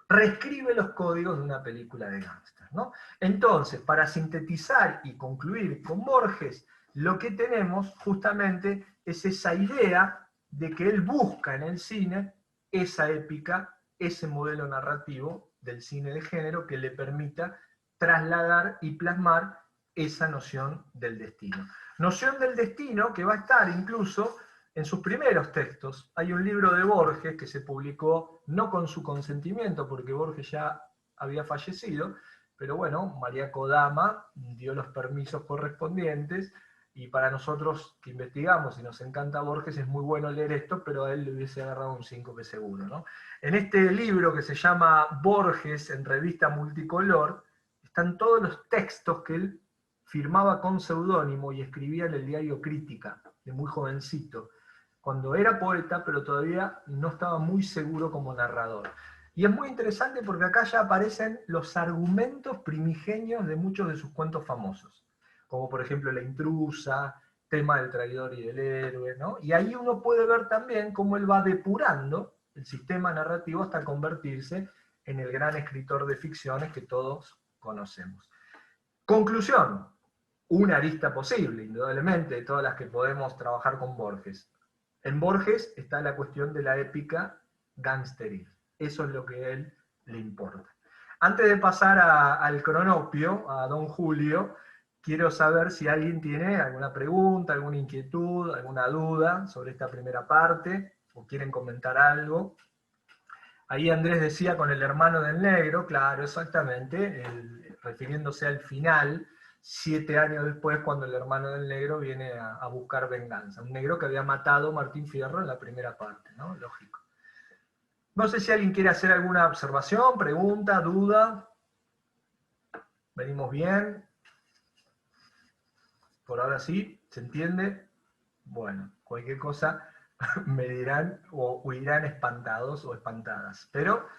Speaker 1: reescribe los códigos de una película de gángster, ¿no? Entonces, para sintetizar y concluir con Borges, lo que tenemos justamente es esa idea de que él busca en el cine esa épica, ese modelo narrativo del cine de género que le permita trasladar y plasmar esa noción del destino. Noción del destino que va a estar incluso en sus primeros textos. Hay un libro de Borges que se publicó no con su consentimiento, porque Borges ya había fallecido, pero bueno, María Kodama dio los permisos correspondientes, y para nosotros que investigamos y nos encanta Borges es muy bueno leer esto, pero a él le hubiese agarrado un síncope seguro, ¿no? En este libro que se llama Borges en revista multicolor, están todos los textos que él firmaba con seudónimo y escribía en el diario Crítica, de muy jovencito, cuando era poeta, pero todavía no estaba muy seguro como narrador. Y es muy interesante porque acá ya aparecen los argumentos primigenios de muchos de sus cuentos famosos, como por ejemplo La intrusa, tema del traidor y del héroe, ¿no? Y ahí uno puede ver también cómo él va depurando el sistema narrativo hasta convertirse en el gran escritor de ficciones que todos conocemos. Conclusión, una arista posible, indudablemente, de todas las que podemos trabajar con Borges. En Borges está la cuestión de la épica gangsteril. Eso es lo que a él le importa. Antes de pasar al cronopio, a don Julio, quiero saber si alguien tiene alguna pregunta, alguna inquietud, alguna duda sobre esta primera parte, o quieren comentar algo. Ahí Andrés decía con el hermano del negro, claro, exactamente, refiriéndose al final, 7 años después, cuando el hermano del negro viene a buscar venganza. Un negro que había matado a Martín Fierro en la primera parte, ¿no? Lógico. No sé si alguien quiere hacer alguna observación, pregunta, duda. ¿Venimos bien? Por ahora sí, ¿se entiende? Bueno, cualquier cosa me dirán o irán espantados o espantadas. Pero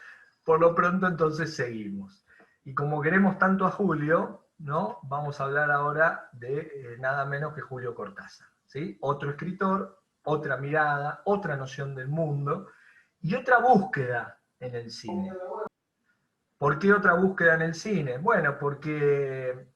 Speaker 1: por lo pronto entonces seguimos. Y como queremos tanto a Julio, ¿no? Vamos a hablar ahora de nada menos que Julio Cortázar, ¿sí? Otro escritor, otra mirada, otra noción del mundo y otra búsqueda en el cine. ¿Por qué otra búsqueda en el cine? Bueno, porque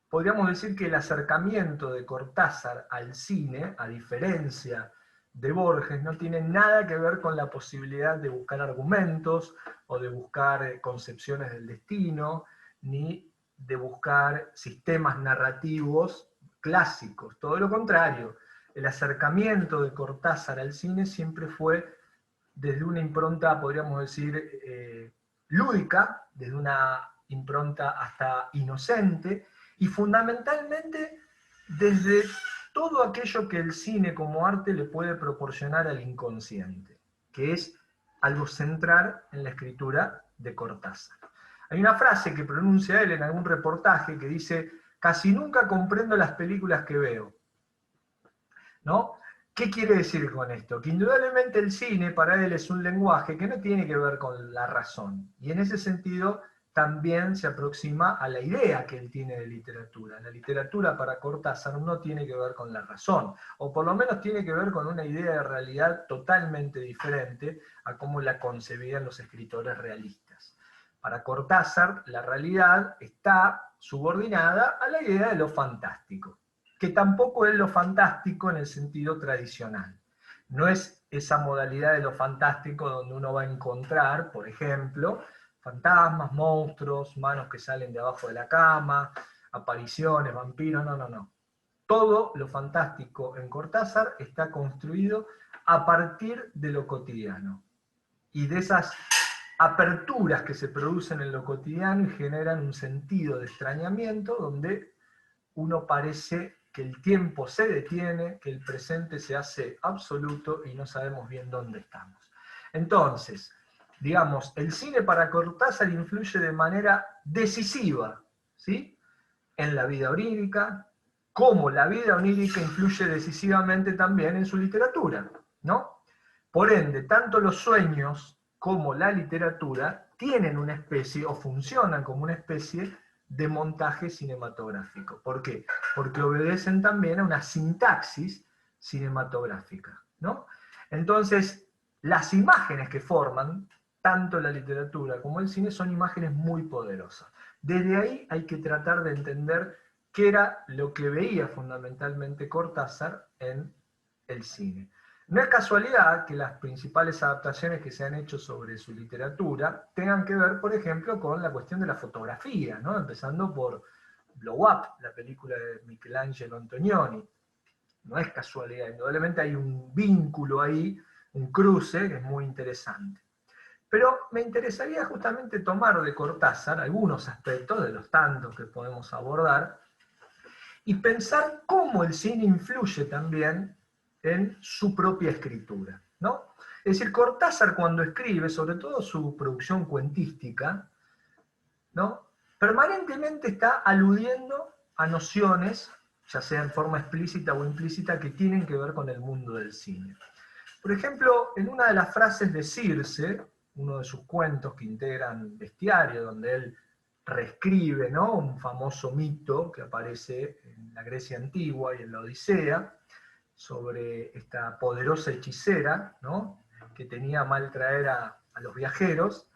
Speaker 1: podríamos decir que el acercamiento de Cortázar al cine, a diferencia de Borges, no tiene nada que ver con la posibilidad de buscar argumentos o de buscar concepciones del destino, ni de buscar sistemas narrativos clásicos. Todo lo contrario, el acercamiento de Cortázar al cine siempre fue desde una impronta, podríamos decir, lúdica, desde una impronta hasta inocente, y fundamentalmente desde todo aquello que el cine como arte le puede proporcionar al inconsciente, que es algo central en la escritura de Cortázar. Hay una frase que pronuncia él en algún reportaje que dice: casi nunca comprendo las películas que veo, ¿no? ¿Qué quiere decir con esto? Que indudablemente el cine para él es un lenguaje que no tiene que ver con la razón, y en ese sentido también se aproxima a la idea que él tiene de literatura. La literatura para Cortázar no tiene que ver con la razón, o por lo menos tiene que ver con una idea de realidad totalmente diferente a cómo la concebían los escritores realistas. Para Cortázar, la realidad está subordinada a la idea de lo fantástico, que tampoco es lo fantástico en el sentido tradicional. No es esa modalidad de lo fantástico donde uno va a encontrar, por ejemplo, fantasmas, monstruos, manos que salen de abajo de la cama, apariciones, vampiros, no, no, no. Todo lo fantástico en Cortázar está construido a partir de lo cotidiano y de esas aperturas que se producen en lo cotidiano y generan un sentido de extrañamiento donde uno parece que el tiempo se detiene, que el presente se hace absoluto y no sabemos bien dónde estamos. Entonces, digamos, el cine para Cortázar influye de manera decisiva, ¿sí?, en la vida onírica, como la vida onírica influye decisivamente también en su literatura, ¿no? Por ende, tanto los sueños como la literatura tienen una especie, o funcionan como una especie, de montaje cinematográfico. ¿Por qué? Porque obedecen también a una sintaxis cinematográfica, ¿no? Entonces, las imágenes que forman tanto la literatura como el cine son imágenes muy poderosas. Desde ahí hay que tratar de entender qué era lo que veía fundamentalmente Cortázar en el cine. No es casualidad que las principales adaptaciones que se han hecho sobre su literatura tengan que ver, por ejemplo, con la cuestión de la fotografía, ¿no? Empezando por Blow Up, la película de Michelangelo Antonioni. No es casualidad, indudablemente hay un vínculo ahí, un cruce que es muy interesante. Pero me interesaría justamente tomar de Cortázar algunos aspectos, de los tantos que podemos abordar, y pensar cómo el cine influye también en su propia escritura, ¿no? Es decir, Cortázar cuando escribe, sobre todo su producción cuentística, ¿no?, permanentemente está aludiendo a nociones, ya sea en forma explícita o implícita, que tienen que ver con el mundo del cine. Por ejemplo, en una de las frases de Circe, uno de sus cuentos que integran Bestiario, donde él reescribe, ¿no?, un famoso mito que aparece en la Grecia antigua y en la Odisea, sobre esta poderosa hechicera, ¿no?, que tenía a mal traer a los viajeros,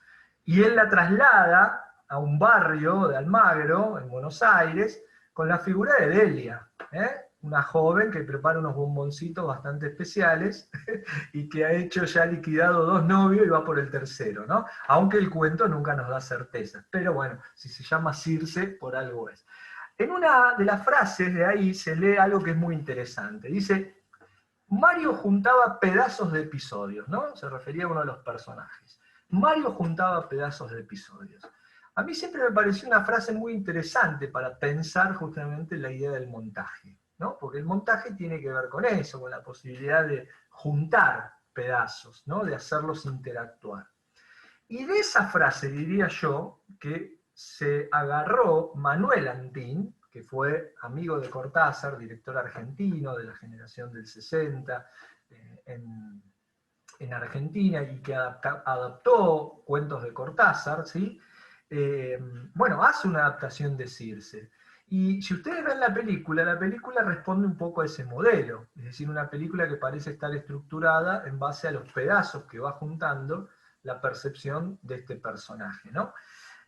Speaker 1: y él la traslada a un barrio de Almagro, en Buenos Aires, con la figura de Delia, una joven que prepara unos bomboncitos bastante especiales y que ha hecho ya liquidado 2 novios y va por el tercero, ¿no? Aunque el cuento nunca nos da certezas. Pero bueno, si se llama Circe, por algo es. En una de las frases de ahí se lee algo que es muy interesante. Dice: Mario juntaba pedazos de episodios, ¿no? Se refería a uno de los personajes. Mario juntaba pedazos de episodios. A mí siempre me pareció una frase muy interesante para pensar justamente la idea del montaje, ¿no? Porque el montaje tiene que ver con eso, con la posibilidad de juntar pedazos, ¿no?, de hacerlos interactuar. Y de esa frase diría yo que se agarró Manuel Antín, que fue amigo de Cortázar, director argentino de la generación del 60 en Argentina, y que adaptó cuentos de Cortázar, ¿sí? Bueno, hace una adaptación de Circe. Y si ustedes ven la película responde un poco a ese modelo, es decir, una película que parece estar estructurada en base a los pedazos que va juntando la percepción de este personaje, ¿no?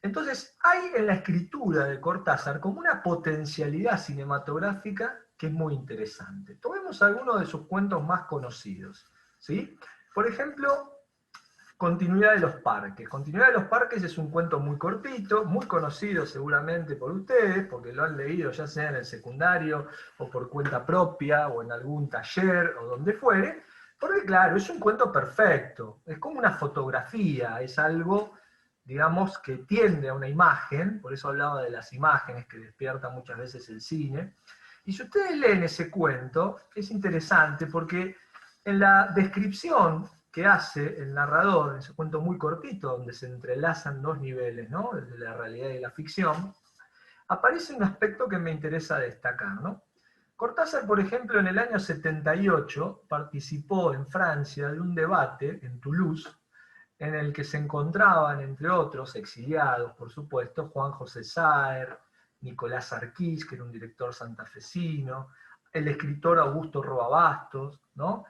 Speaker 1: Entonces, hay en la escritura de Cortázar como una potencialidad cinematográfica que es muy interesante. Tomemos algunos de sus cuentos más conocidos, ¿sí? Por ejemplo, Continuidad de los Parques. Continuidad de los Parques es un cuento muy cortito, muy conocido seguramente por ustedes, porque lo han leído ya sea en el secundario, o por cuenta propia, o en algún taller, o donde fuere, porque claro, es un cuento perfecto, es como una fotografía, es algo, digamos, que tiende a una imagen, por eso hablaba de las imágenes que despierta muchas veces el cine, y si ustedes leen ese cuento, es interesante porque en la descripción que hace el narrador, en ese cuento muy cortito, donde se entrelazan dos niveles, ¿no? El de la realidad y la ficción, aparece un aspecto que me interesa destacar, ¿no? Cortázar, por ejemplo, en el año 78 participó en Francia de un debate en Toulouse, en el que se encontraban, entre otros, exiliados, por supuesto, Juan José Saer, Nicolás Sarquís, que era un director santafesino, el escritor Augusto Roa Bastos, ¿no?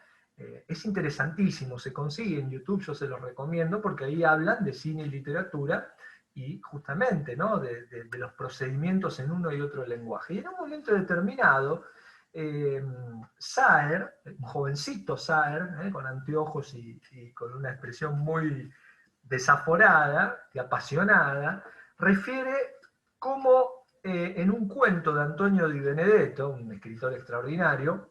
Speaker 1: Es interesantísimo, se consigue en YouTube, yo se los recomiendo, porque ahí hablan de cine y literatura, y justamente, ¿no? de los procedimientos en uno y otro lenguaje. Y en un momento determinado, Saer, un jovencito Saer, con anteojos y con una expresión muy desaforada y apasionada, refiere cómo en un cuento de Antonio Di Benedetto, un escritor extraordinario,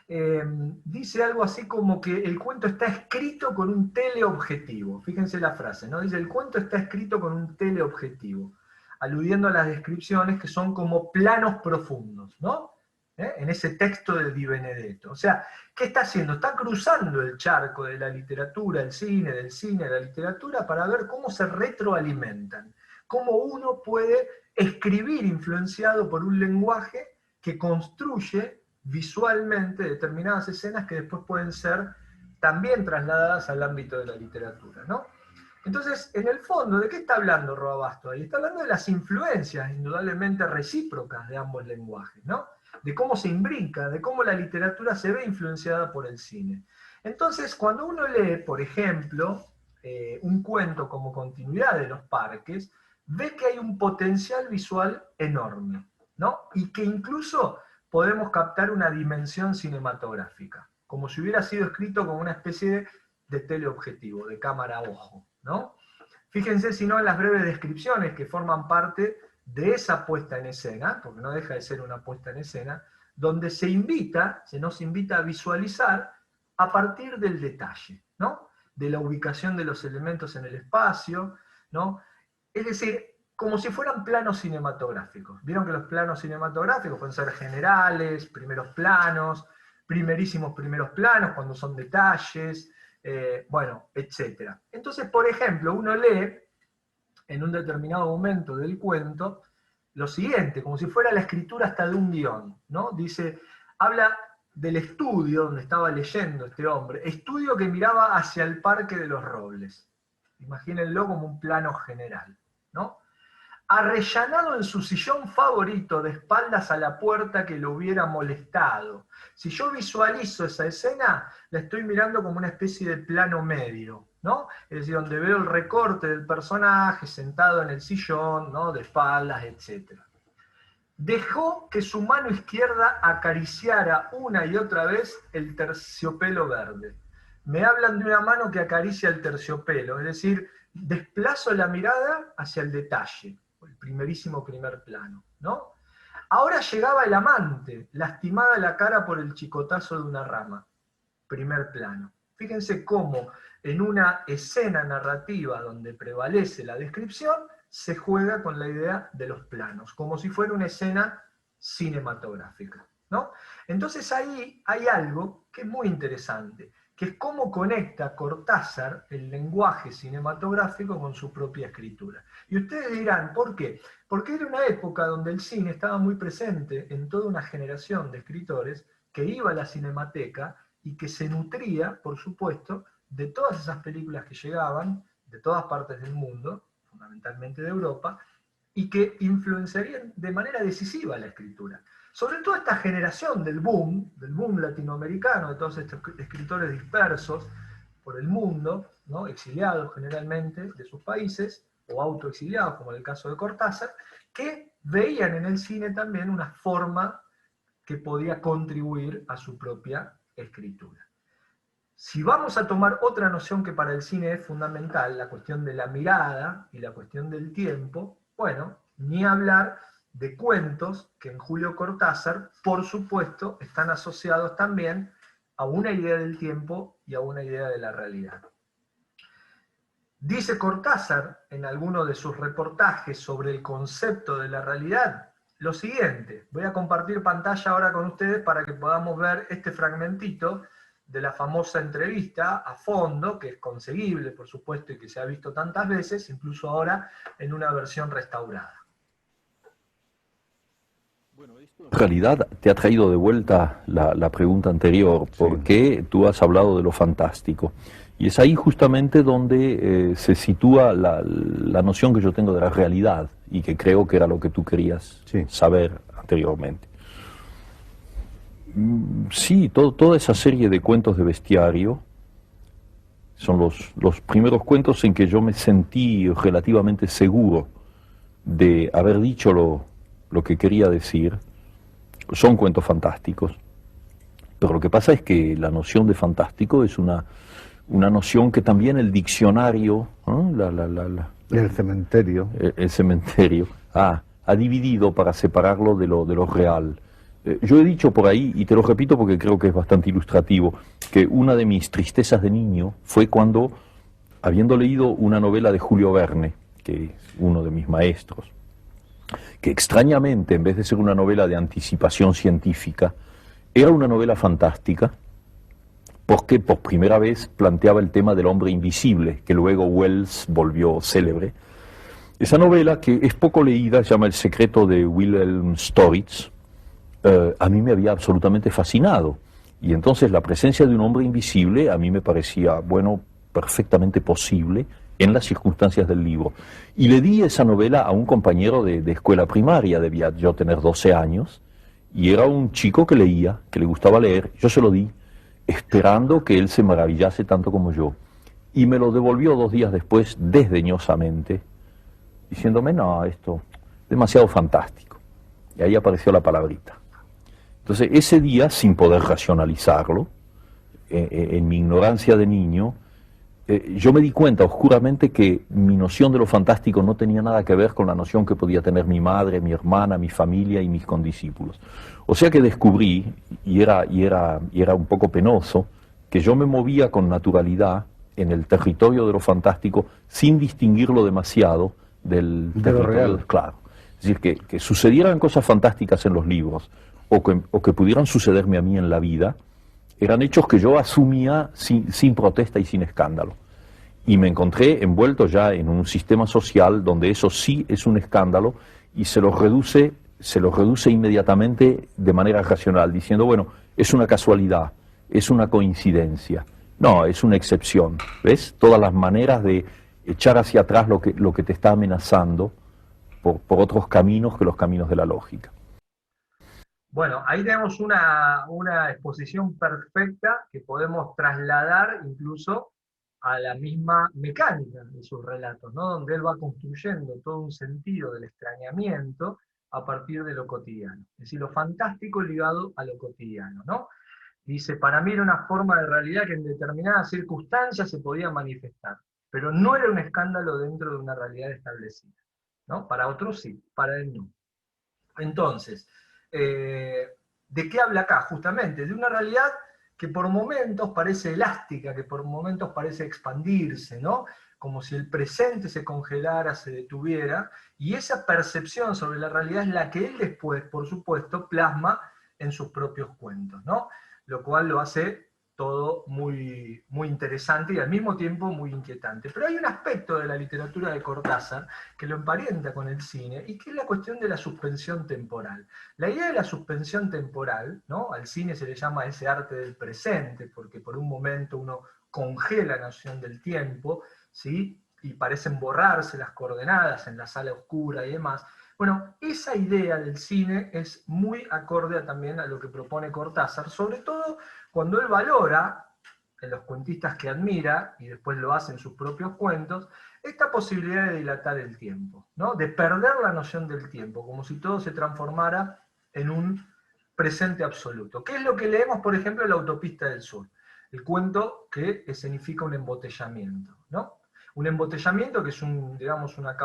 Speaker 1: dice algo así como que el cuento está escrito con un teleobjetivo. Fíjense la frase, ¿no? Dice, el cuento está escrito con un teleobjetivo, aludiendo a las descripciones que son como planos profundos, ¿no? En ese texto de Di Benedetto. O sea, ¿qué está haciendo? Está cruzando el charco de la literatura, el cine, del cine, la literatura, para ver cómo se retroalimentan, cómo uno puede escribir influenciado por un lenguaje que construye visualmente determinadas escenas que después pueden ser también trasladadas al ámbito de la literatura, ¿no? Entonces, en el fondo, ¿de qué está hablando Roa Bastos ahí? Está hablando de las influencias indudablemente recíprocas de ambos lenguajes, ¿no? De cómo se imbrica, de cómo la literatura se ve influenciada por el cine. Entonces, cuando uno lee, por ejemplo, un cuento como Continuidad de los Parques, ve que hay un potencial visual enorme, ¿no? Y que incluso podemos captar una dimensión cinematográfica, como si hubiera sido escrito como una especie de teleobjetivo, de cámara-ojo, ¿no? Fíjense si no en las breves descripciones que forman parte de esa puesta en escena, porque no deja de ser una puesta en escena, donde se nos invita a visualizar a partir del detalle, ¿no? De la ubicación de los elementos en el espacio, ¿no? Es decir, como si fueran planos cinematográficos. Vieron que los planos cinematográficos pueden ser generales, primeros planos, primerísimos primeros planos, cuando son detalles, bueno, etc. Entonces, por ejemplo, uno lee en un determinado momento del cuento lo siguiente, como si fuera la escritura hasta de un guión, ¿no? Dice, habla del estudio donde estaba leyendo este hombre, estudio que miraba hacia el Parque de los Robles. Imagínenlo como un plano general, ¿no? Arrellanado en su sillón favorito, de espaldas a la puerta que lo hubiera molestado. Si yo visualizo esa escena, la estoy mirando como una especie de plano medio, ¿no? Es decir, donde veo el recorte del personaje sentado en el sillón, ¿no? De espaldas, etc. Dejó que su mano izquierda acariciara una y otra vez el terciopelo verde. Me hablan de una mano que acaricia el terciopelo, es decir, desplazo la mirada hacia el detalle, el primerísimo primer plano, ¿no? Ahora llegaba el amante, lastimada la cara por el chicotazo de una rama, primer plano. Fíjense cómo en una escena narrativa donde prevalece la descripción, se juega con la idea de los planos, como si fuera una escena cinematográfica, ¿no? Entonces ahí hay algo que es muy interesante, que es cómo conecta Cortázar el lenguaje cinematográfico con su propia escritura. Y ustedes dirán, ¿por qué? Porque era una época donde el cine estaba muy presente en toda una generación de escritores que iba a la cinemateca y que se nutría, por supuesto, de todas esas películas que llegaban de todas partes del mundo, fundamentalmente de Europa, y que influenciarían de manera decisiva la escritura. Sobre todo esta generación del boom latinoamericano, de todos estos escritores dispersos por el mundo, ¿no? Exiliados generalmente de sus países, o autoexiliados, como en el caso de Cortázar, que veían en el cine también una forma que podía contribuir a su propia escritura. Si vamos a tomar otra noción que para el cine es fundamental, la cuestión de la mirada y la cuestión del tiempo, bueno, ni hablar de cuentos que en Julio Cortázar, por supuesto, están asociados también a una idea del tiempo y a una idea de la realidad. Dice Cortázar en alguno de sus reportajes sobre el concepto de la realidad lo siguiente. Voy a compartir pantalla ahora con ustedes para que podamos ver este fragmentito de la famosa entrevista a fondo, que es conseguible, por supuesto, y que se ha visto tantas veces, incluso ahora en una versión restaurada.
Speaker 3: Bueno, esto en realidad te ha traído de vuelta la pregunta anterior, porque tú has hablado de lo fantástico. Y es ahí justamente donde se sitúa la noción que yo tengo de la realidad, y que creo que era lo que tú querías saber anteriormente. Sí, toda esa serie de cuentos de bestiario son los primeros cuentos en que yo me sentí relativamente seguro de haber dicho lo que quería decir. Son cuentos fantásticos, pero lo que pasa es que la noción de fantástico es una noción que también el diccionario, ¿no?
Speaker 4: El cementerio.
Speaker 3: El cementerio ha dividido para separarlo de lo real. Yo he dicho por ahí, y te lo repito porque creo que es bastante ilustrativo, que una de mis tristezas de niño fue cuando, habiendo leído una novela de Julio Verne, que es uno de mis maestros, que extrañamente, en vez de ser una novela de anticipación científica, era una novela fantástica, porque por primera vez planteaba el tema del hombre invisible, que luego Wells volvió célebre. Esa novela, que es poco leída, se llama El secreto de Wilhelm Storitz, a mí me había absolutamente fascinado. Y entonces la presencia de un hombre invisible a mí me parecía, bueno, perfectamente posible en las circunstancias del libro. Y le di esa novela a un compañero de escuela primaria, debía yo tener 12 años, y era un chico que leía, que le gustaba leer. Yo se lo di, esperando que él se maravillase tanto como yo. Y me lo devolvió 2 días después, desdeñosamente, diciéndome, no, esto es demasiado fantástico. Y ahí apareció la palabrita. Entonces, ese día, sin poder racionalizarlo, en mi ignorancia de niño, yo me di cuenta oscuramente que mi noción de lo fantástico no tenía nada que ver con la noción que podía tener mi madre, mi hermana, mi familia y mis condiscípulos. O sea que descubrí, y era un poco penoso, que yo me movía con naturalidad en el territorio de lo fantástico sin distinguirlo demasiado del territorio
Speaker 4: real.
Speaker 3: Claro. Es decir, que sucedieran cosas fantásticas en los libros o que pudieran sucederme a mí en la vida, eran hechos que yo asumía sin protesta y sin escándalo. Y me encontré envuelto ya en un sistema social donde eso sí es un escándalo y se lo reduce inmediatamente de manera racional, diciendo, bueno, es una casualidad, es una coincidencia. No, es una excepción. ¿Ves? Todas las maneras de echar hacia atrás lo que te está amenazando por otros caminos que los caminos de la lógica.
Speaker 1: Bueno, ahí tenemos una exposición perfecta que podemos trasladar incluso a la misma mecánica de sus relatos, ¿no? Donde él va construyendo todo un sentido del extrañamiento a partir de lo cotidiano. Es decir, lo fantástico ligado a lo cotidiano, ¿no? Dice, para mí era una forma de realidad que en determinadas circunstancias se podía manifestar, pero no era un escándalo dentro de una realidad establecida, ¿no? Para otros sí, para él no. Entonces, ¿de qué habla acá? Justamente de una realidad que por momentos parece elástica, que por momentos parece expandirse, ¿no? Como si el presente se congelara, se detuviera, y esa percepción sobre la realidad es la que él después, por supuesto, plasma en sus propios cuentos, ¿no? Lo cual lo hace todo muy, muy interesante y al mismo tiempo muy inquietante. Pero hay un aspecto de la literatura de Cortázar que lo emparenta con el cine y que es la cuestión de la suspensión temporal. La idea de la suspensión temporal, ¿no? Al cine se le llama ese arte del presente, porque por un momento uno congela la noción del tiempo, ¿sí? Y parecen borrarse las coordenadas en la sala oscura y demás. Bueno, esa idea del cine es muy acorde también a lo que propone Cortázar, sobre todo cuando él valora, en los cuentistas que admira, y después lo hace en sus propios cuentos, esta posibilidad de dilatar el tiempo, ¿no? De perder la noción del tiempo, como si todo se transformara en un presente absoluto. ¿Qué es lo que leemos, por ejemplo, en La Autopista del Sur? El cuento que escenifica un embotellamiento, ¿no? Un embotellamiento que es digamos, una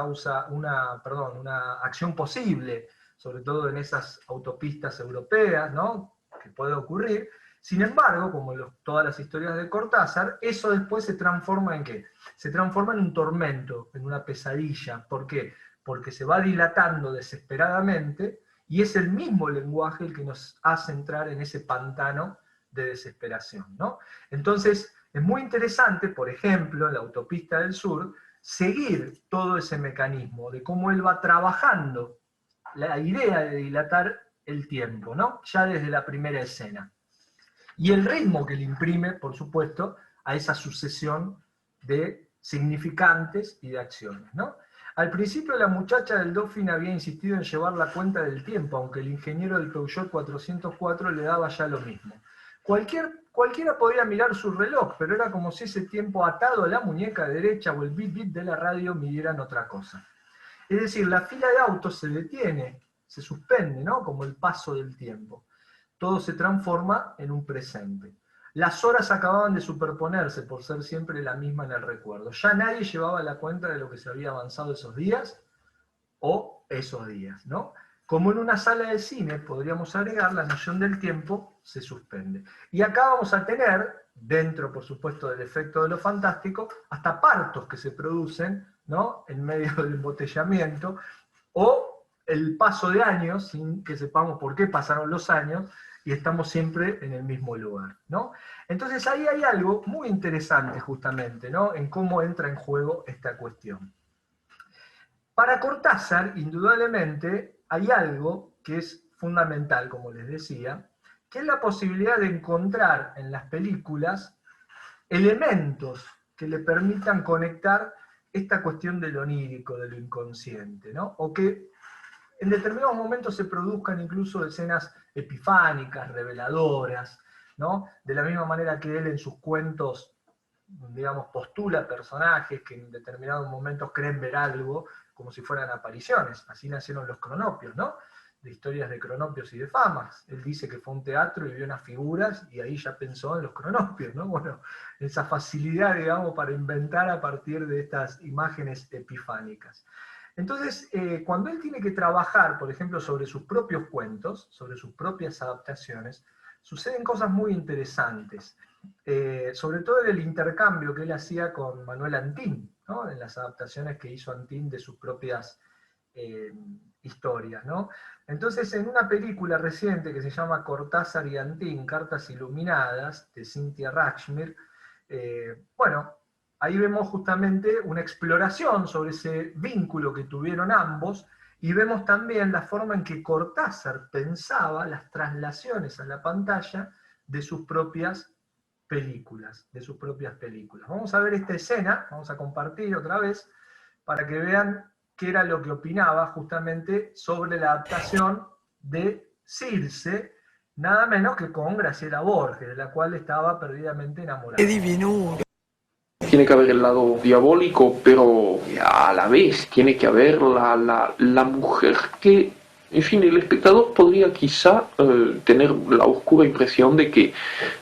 Speaker 1: acción posible, sobre todo en esas autopistas europeas, ¿no? Que puede ocurrir. Sin embargo, como todas las historias de Cortázar, eso después se transforma ¿en qué? Se transforma en un tormento, en una pesadilla. ¿Por qué? Porque se va dilatando desesperadamente y es el mismo lenguaje el que nos hace entrar en ese pantano de desesperación, ¿no? Entonces, es muy interesante, por ejemplo, en La Autopista del Sur, seguir todo ese mecanismo de cómo él va trabajando la idea de dilatar el tiempo, ¿no? Ya desde la primera escena. Y el ritmo que le imprime, por supuesto, a esa sucesión de significantes y de acciones, ¿no? Al principio la muchacha del Dauphin había insistido en llevar la cuenta del tiempo, aunque el ingeniero del Peugeot 404 le daba ya lo mismo. Cualquiera podía mirar su reloj, pero era como si ese tiempo atado a la muñeca derecha o el bip bip de la radio midieran otra cosa. Es decir, la fila de autos se detiene, se suspende, ¿no? Como el paso del tiempo. Todo se transforma en un presente. Las horas acababan de superponerse por ser siempre la misma en el recuerdo. Ya nadie llevaba la cuenta de lo que se había avanzado esos días o esos días, ¿no? Como en una sala de cine, podríamos agregar, la noción del tiempo se suspende. Y acá vamos a tener, dentro, por supuesto, del efecto de lo fantástico, hasta partos que se producen, ¿no? En medio del embotellamiento, o el paso de años, sin que sepamos por qué pasaron los años, y estamos siempre en el mismo lugar, ¿no? Entonces ahí hay algo muy interesante justamente, ¿no? En cómo entra en juego esta cuestión. Para Cortázar, indudablemente, hay algo que es fundamental, como les decía, que es la posibilidad de encontrar en las películas elementos que le permitan conectar esta cuestión de lo onírico, de lo inconsciente, ¿no? O que en determinados momentos se produzcan incluso escenas epifánicas, reveladoras, ¿no? De la misma manera que él en sus cuentos, digamos, postula personajes que en determinados momentos creen ver algo, como si fueran apariciones. Así nacieron los cronopios, ¿no? De historias de cronopios y de famas. Él dice que fue a un teatro y vio unas figuras y ahí ya pensó en los cronopios, ¿no? Bueno, esa facilidad, digamos, para inventar a partir de estas imágenes epifánicas. Entonces, cuando él tiene que trabajar, por ejemplo, sobre sus propios cuentos, sobre sus propias adaptaciones, suceden cosas muy interesantes. Sobre todo en el intercambio que él hacía con Manuel Antín, ¿no? En las adaptaciones que hizo Antín de sus propias historias, ¿no? Entonces, en una película reciente que se llama Cortázar y Antín, Cartas Iluminadas, de Cynthia Rachmir, bueno, ahí vemos justamente una exploración sobre ese vínculo que tuvieron ambos, y vemos también la forma en que Cortázar pensaba las traslaciones a la pantalla de sus propias películas, Vamos a ver esta escena, vamos a compartir otra vez, para que vean qué era lo que opinaba justamente sobre la adaptación de Circe, nada menos que con Graciela Borges, de la cual estaba perdidamente enamorado.
Speaker 5: ¡Qué divino!
Speaker 6: Tiene que haber el lado diabólico, pero a la vez tiene que haber la mujer que, en fin, el espectador podría quizá tener la oscura impresión de que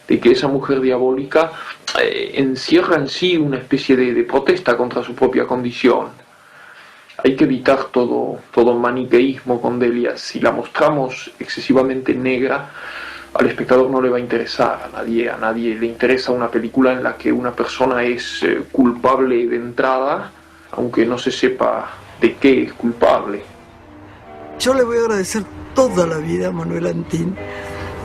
Speaker 6: esa mujer diabólica encierra en sí una especie de protesta contra su propia condición. Hay que evitar todo maniqueísmo con Delia. Si la mostramos excesivamente negra, al espectador no le va a interesar, a nadie le interesa una película en la que una persona es culpable de entrada, aunque no se sepa de qué es culpable.
Speaker 5: Yo le voy a agradecer toda la vida a Manuel Antín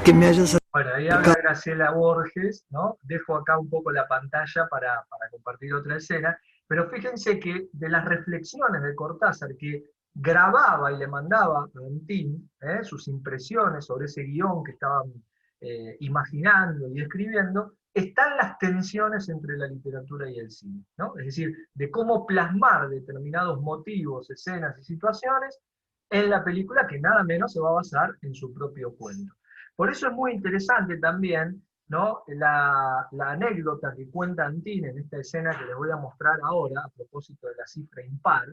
Speaker 5: que me haya sacado.
Speaker 1: Bueno, ahí habla Graciela Borges, ¿no? Dejo acá un poco la pantalla para compartir otra escena, pero fíjense que de las reflexiones de Cortázar que grababa y le mandaba a Antín, sus impresiones sobre ese guión que estaban imaginando y escribiendo, están las tensiones entre la literatura y el cine, ¿no? Es decir, de cómo plasmar determinados motivos, escenas y situaciones en la película que nada menos se va a basar en su propio cuento. Por eso es muy interesante también ¿no? La anécdota que cuenta Antin en esta escena que les voy a mostrar ahora, a propósito de la cifra impar,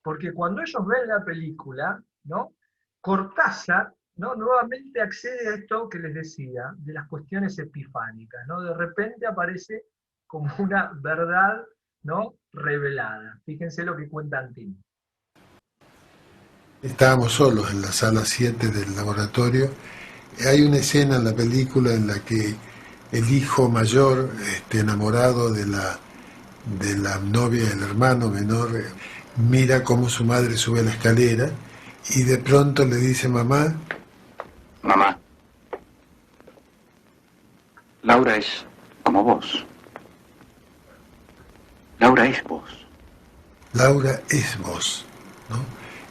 Speaker 1: porque cuando ellos ven la película, ¿no? Cortázar, ¿no? Nuevamente accede a esto que les decía, de las cuestiones epifánicas, ¿no? De repente aparece como una verdad, ¿no? Revelada. Fíjense lo que cuenta Antin.
Speaker 7: Estábamos solos en la sala 7 del laboratorio. Hay una escena en la película en la que el hijo mayor, enamorado de la novia del hermano menor, mira cómo su madre sube la escalera y de pronto le dice: mamá,
Speaker 8: Laura es como vos. Laura es vos.
Speaker 7: Laura es vos, ¿no?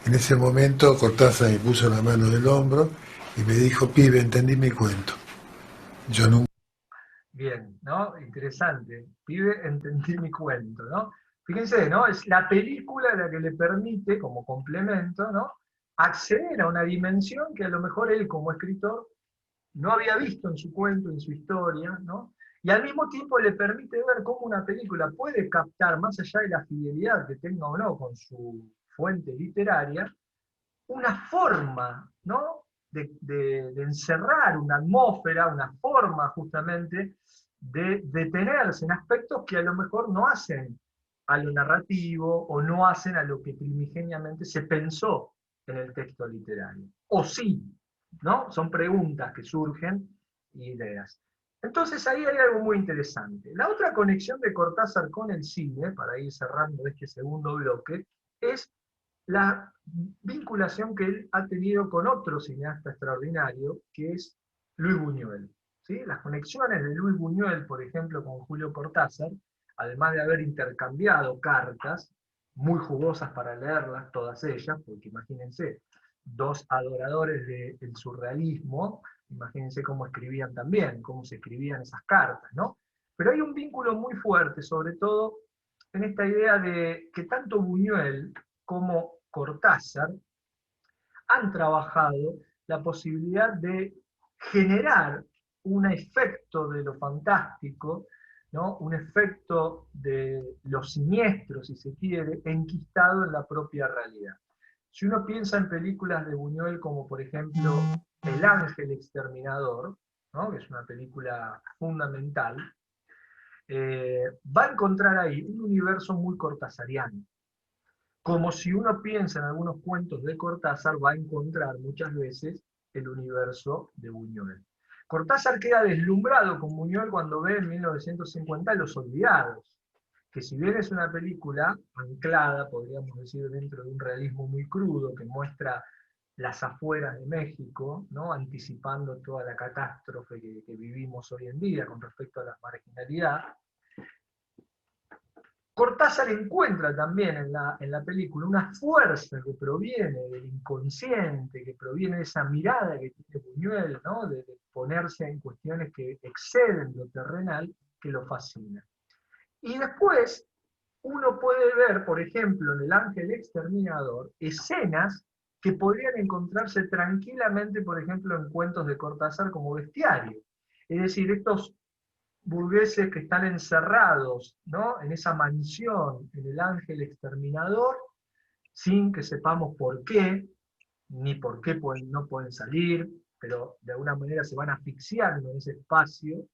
Speaker 7: En ese momento Cortázar me puso la mano en el hombro y me dijo: pibe, entendí mi cuento. Yo nunca...
Speaker 1: Bien, ¿no? Interesante. Pibe, entendí mi cuento, ¿no? Fíjense, ¿no? Es la película la que le permite, como complemento, ¿no? Acceder a una dimensión que a lo mejor él como escritor no había visto en su cuento, en su historia, ¿no? Y al mismo tiempo le permite ver cómo una película puede captar, más allá de la fidelidad que tenga o no con su fuente literaria, una forma, ¿no? de encerrar una atmósfera, una forma justamente de detenerse en aspectos que a lo mejor no hacen a lo narrativo o no hacen a lo que primigeniamente se pensó en el texto literario. O sí, ¿no? Son preguntas que surgen y ideas. Entonces ahí hay algo muy interesante. La otra conexión de Cortázar con el cine, para ir cerrando este segundo bloque, es la vinculación que él ha tenido con otro cineasta extraordinario, que es Luis Buñuel. ¿Sí? Las conexiones de Luis Buñuel, por ejemplo, con Julio Cortázar, además de haber intercambiado cartas, muy jugosas para leerlas, todas ellas, porque imagínense, dos adoradores del surrealismo, imagínense cómo escribían también, cómo se escribían esas cartas, ¿no? Pero hay un vínculo muy fuerte, sobre todo en esta idea de que tanto Buñuel como Cortázar han trabajado la posibilidad de generar un efecto de lo fantástico, ¿no? Un efecto de lo siniestro, si se quiere, enquistado en la propia realidad. Si uno piensa en películas de Buñuel como por ejemplo El Ángel Exterminador, ¿no? Que es una película fundamental, va a encontrar ahí un universo muy cortasariano. Como si uno piensa en algunos cuentos de Cortázar, va a encontrar muchas veces el universo de Buñuel. Cortázar queda deslumbrado con Buñuel cuando ve en 1950 Los Olvidados, que si bien es una película anclada, podríamos decir, dentro de un realismo muy crudo, que muestra las afueras de México, ¿no? Anticipando toda la catástrofe que vivimos hoy en día con respecto a la marginalidad, Cortázar encuentra también en la película una fuerza que proviene del inconsciente, que proviene de esa mirada que tiene Buñuel, ¿no? de ponerse en cuestiones que exceden lo terrenal, que lo fascina. Y después uno puede ver, por ejemplo, en El Ángel Exterminador, escenas que podrían encontrarse tranquilamente, por ejemplo, en cuentos de Cortázar como Bestiario. Es decir, estos burgueses que están encerrados, ¿no? En esa mansión, en El Ángel Exterminador, sin que sepamos por qué, ni por qué no pueden salir, pero de alguna manera se van asfixiando en ese espacio,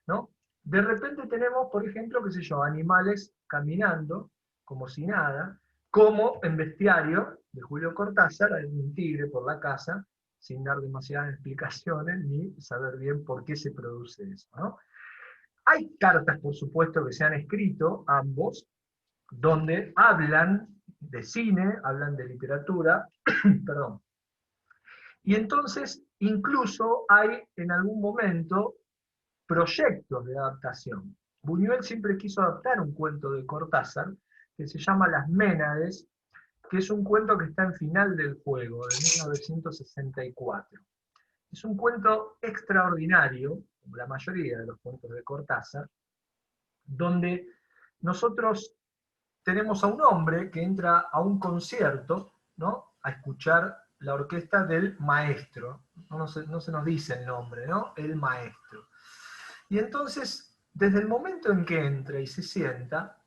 Speaker 1: ¿no? De repente tenemos, por ejemplo, qué sé yo, animales caminando, como si nada, como en Bestiario, de Julio Cortázar, hay un tigre por la casa, sin dar demasiadas explicaciones, ni saber bien por qué se produce eso, ¿no? Hay cartas, por supuesto, que se han escrito, ambos, donde hablan de cine, hablan de literatura, perdón. Y entonces, incluso hay en algún momento proyectos de adaptación. Buñuel siempre quiso adaptar un cuento de Cortázar, que se llama Las Ménades, que es un cuento que está en Final del Juego, de 1964. Es un cuento extraordinario, como la mayoría de los cuentos de Cortázar, donde nosotros tenemos a un hombre que entra a un concierto, ¿no? A escuchar la orquesta del maestro. No se nos dice el nombre, ¿no? El maestro. Y entonces, desde el momento en que entra y se sienta,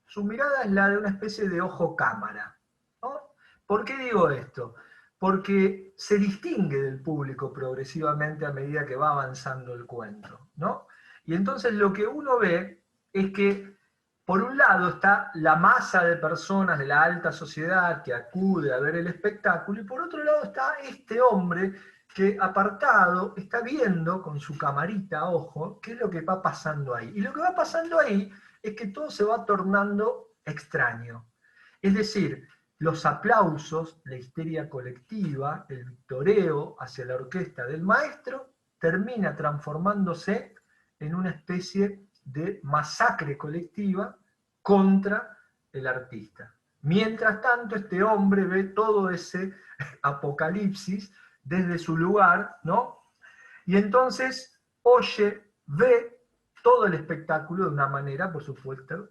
Speaker 1: su mirada es la de una especie de ojo cámara, ¿no? ¿Por qué digo esto? Porque se distingue del público progresivamente a medida que va avanzando el cuento, ¿no? Y entonces lo que uno ve es que, por un lado, está la masa de personas de la alta sociedad que acude a ver el espectáculo, y por otro lado está este hombre que, apartado, está viendo con su camarita, ojo, qué es lo que va pasando ahí. Y lo que va pasando ahí es que todo se va tornando extraño. Es decir, los aplausos, la histeria colectiva, el victoreo hacia la orquesta del maestro, termina transformándose en una especie de masacre colectiva contra el artista. Mientras tanto, este hombre ve todo ese apocalipsis desde su lugar, ¿no? Y entonces oye, ve todo el espectáculo de una manera, por supuesto,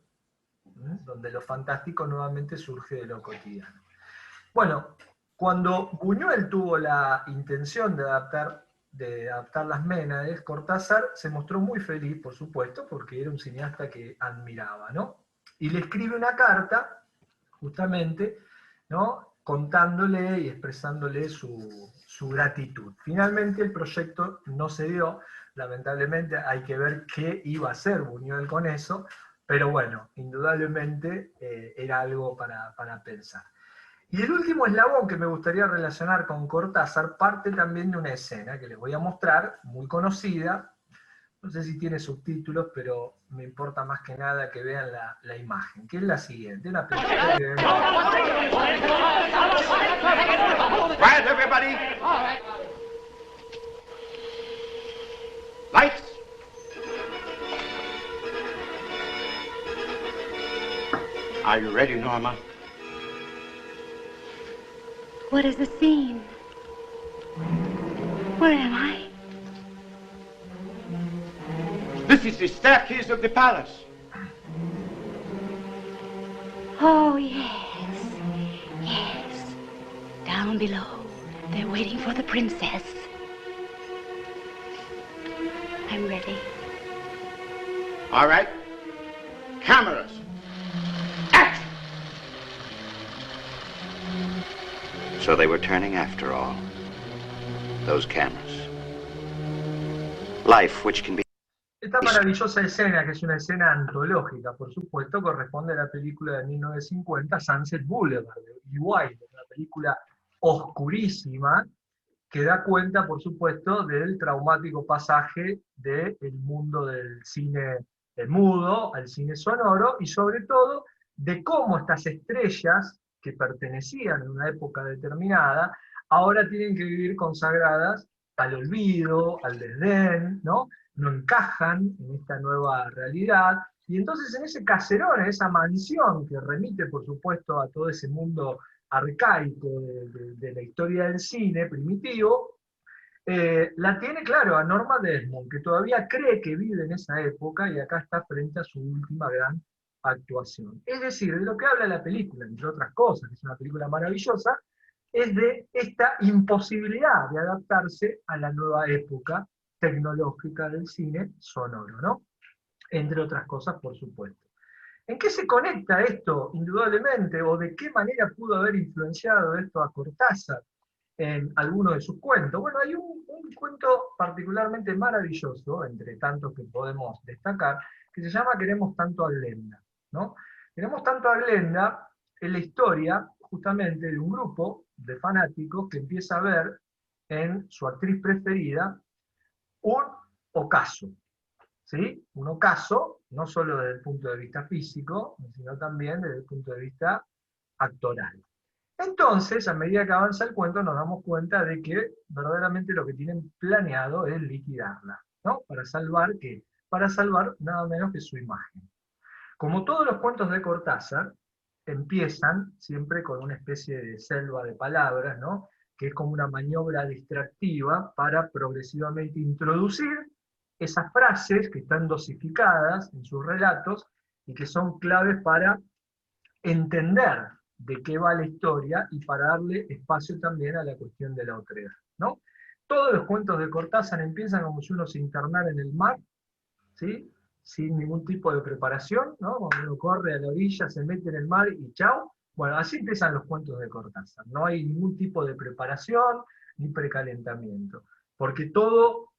Speaker 1: donde lo fantástico nuevamente surge de lo cotidiano. Bueno, cuando Buñuel tuvo la intención de adaptar Las Ménades, Cortázar se mostró muy feliz, por supuesto, porque era un cineasta que admiraba, ¿no? Y le escribe una carta, justamente, ¿no?, contándole y expresándole su gratitud. Finalmente el proyecto no se dio, lamentablemente hay que ver qué iba a hacer Buñuel con eso, pero bueno, indudablemente era algo para pensar. Y el último eslabón que me gustaría relacionar con Cortázar parte también de una escena que les voy a mostrar, muy conocida, no sé si tiene subtítulos, pero me importa más que nada que vean la imagen, que es la siguiente, una película que...
Speaker 9: Quiet, everybody! Lights! Are you ready, Norma?
Speaker 10: What is the scene? Where am I?
Speaker 9: This is the staircase of the palace.
Speaker 10: Oh, yes. Yes. Down below. They're waiting for the princess. I'm ready.
Speaker 9: All right. Cameras. Action!
Speaker 8: So they were turning after all. Those cameras. Life, which can be...
Speaker 1: Esta maravillosa escena, que es una escena antológica, por supuesto, corresponde a la película de 1950, Sunset Boulevard, de Billy Wilder, una película oscurísima, que da cuenta, por supuesto, del traumático pasaje del mundo del cine mudo al cine sonoro, y sobre todo de cómo estas estrellas que pertenecían en una época determinada, ahora tienen que vivir consagradas al olvido, al desdén, ¿no? No encajan en esta nueva realidad, y entonces en ese caserón, en esa mansión que remite, por supuesto, a todo ese mundo arcaico de la historia del cine primitivo, la tiene, claro, a Norma Desmond, que todavía cree que vive en esa época, y acá está frente a su última gran actuación. Es decir, de lo que habla la película, entre otras cosas, que es una película maravillosa, es de esta imposibilidad de adaptarse a la nueva época tecnológica del cine sonoro, ¿no? Entre otras cosas, por supuesto. ¿En qué se conecta esto, indudablemente, o de qué manera pudo haber influenciado esto a Cortázar en alguno de sus cuentos? Bueno, hay un cuento particularmente maravilloso, entre tantos que podemos destacar, que se llama Queremos tanto a Glenda, ¿no? Queremos tanto a Glenda es la historia, justamente, de un grupo de fanáticos que empieza a ver en su actriz preferida un ocaso, ¿sí? Un ocaso, no solo desde el punto de vista físico, sino también desde el punto de vista actoral. Entonces, a medida que avanza el cuento, nos damos cuenta de que verdaderamente lo que tienen planeado es liquidarla, ¿no? ¿Para salvar qué? Para salvar nada menos que su imagen. Como todos los cuentos de Cortázar, empiezan siempre con una especie de selva de palabras, ¿no?, que es como una maniobra distractiva para progresivamente introducir esas frases que están dosificadas en sus relatos y que son claves para entender de qué va la historia y para darle espacio también a la cuestión de la otredad, ¿no? Todos los cuentos de Cortázar empiezan como si uno se internara en el mar ¿sí? Sin ningún tipo de preparación, ¿no? Cuando uno corre a la orilla, se mete en el mar y chao. Bueno, así empiezan los cuentos de Cortázar. No hay ningún tipo de preparación ni precalentamiento, porque todo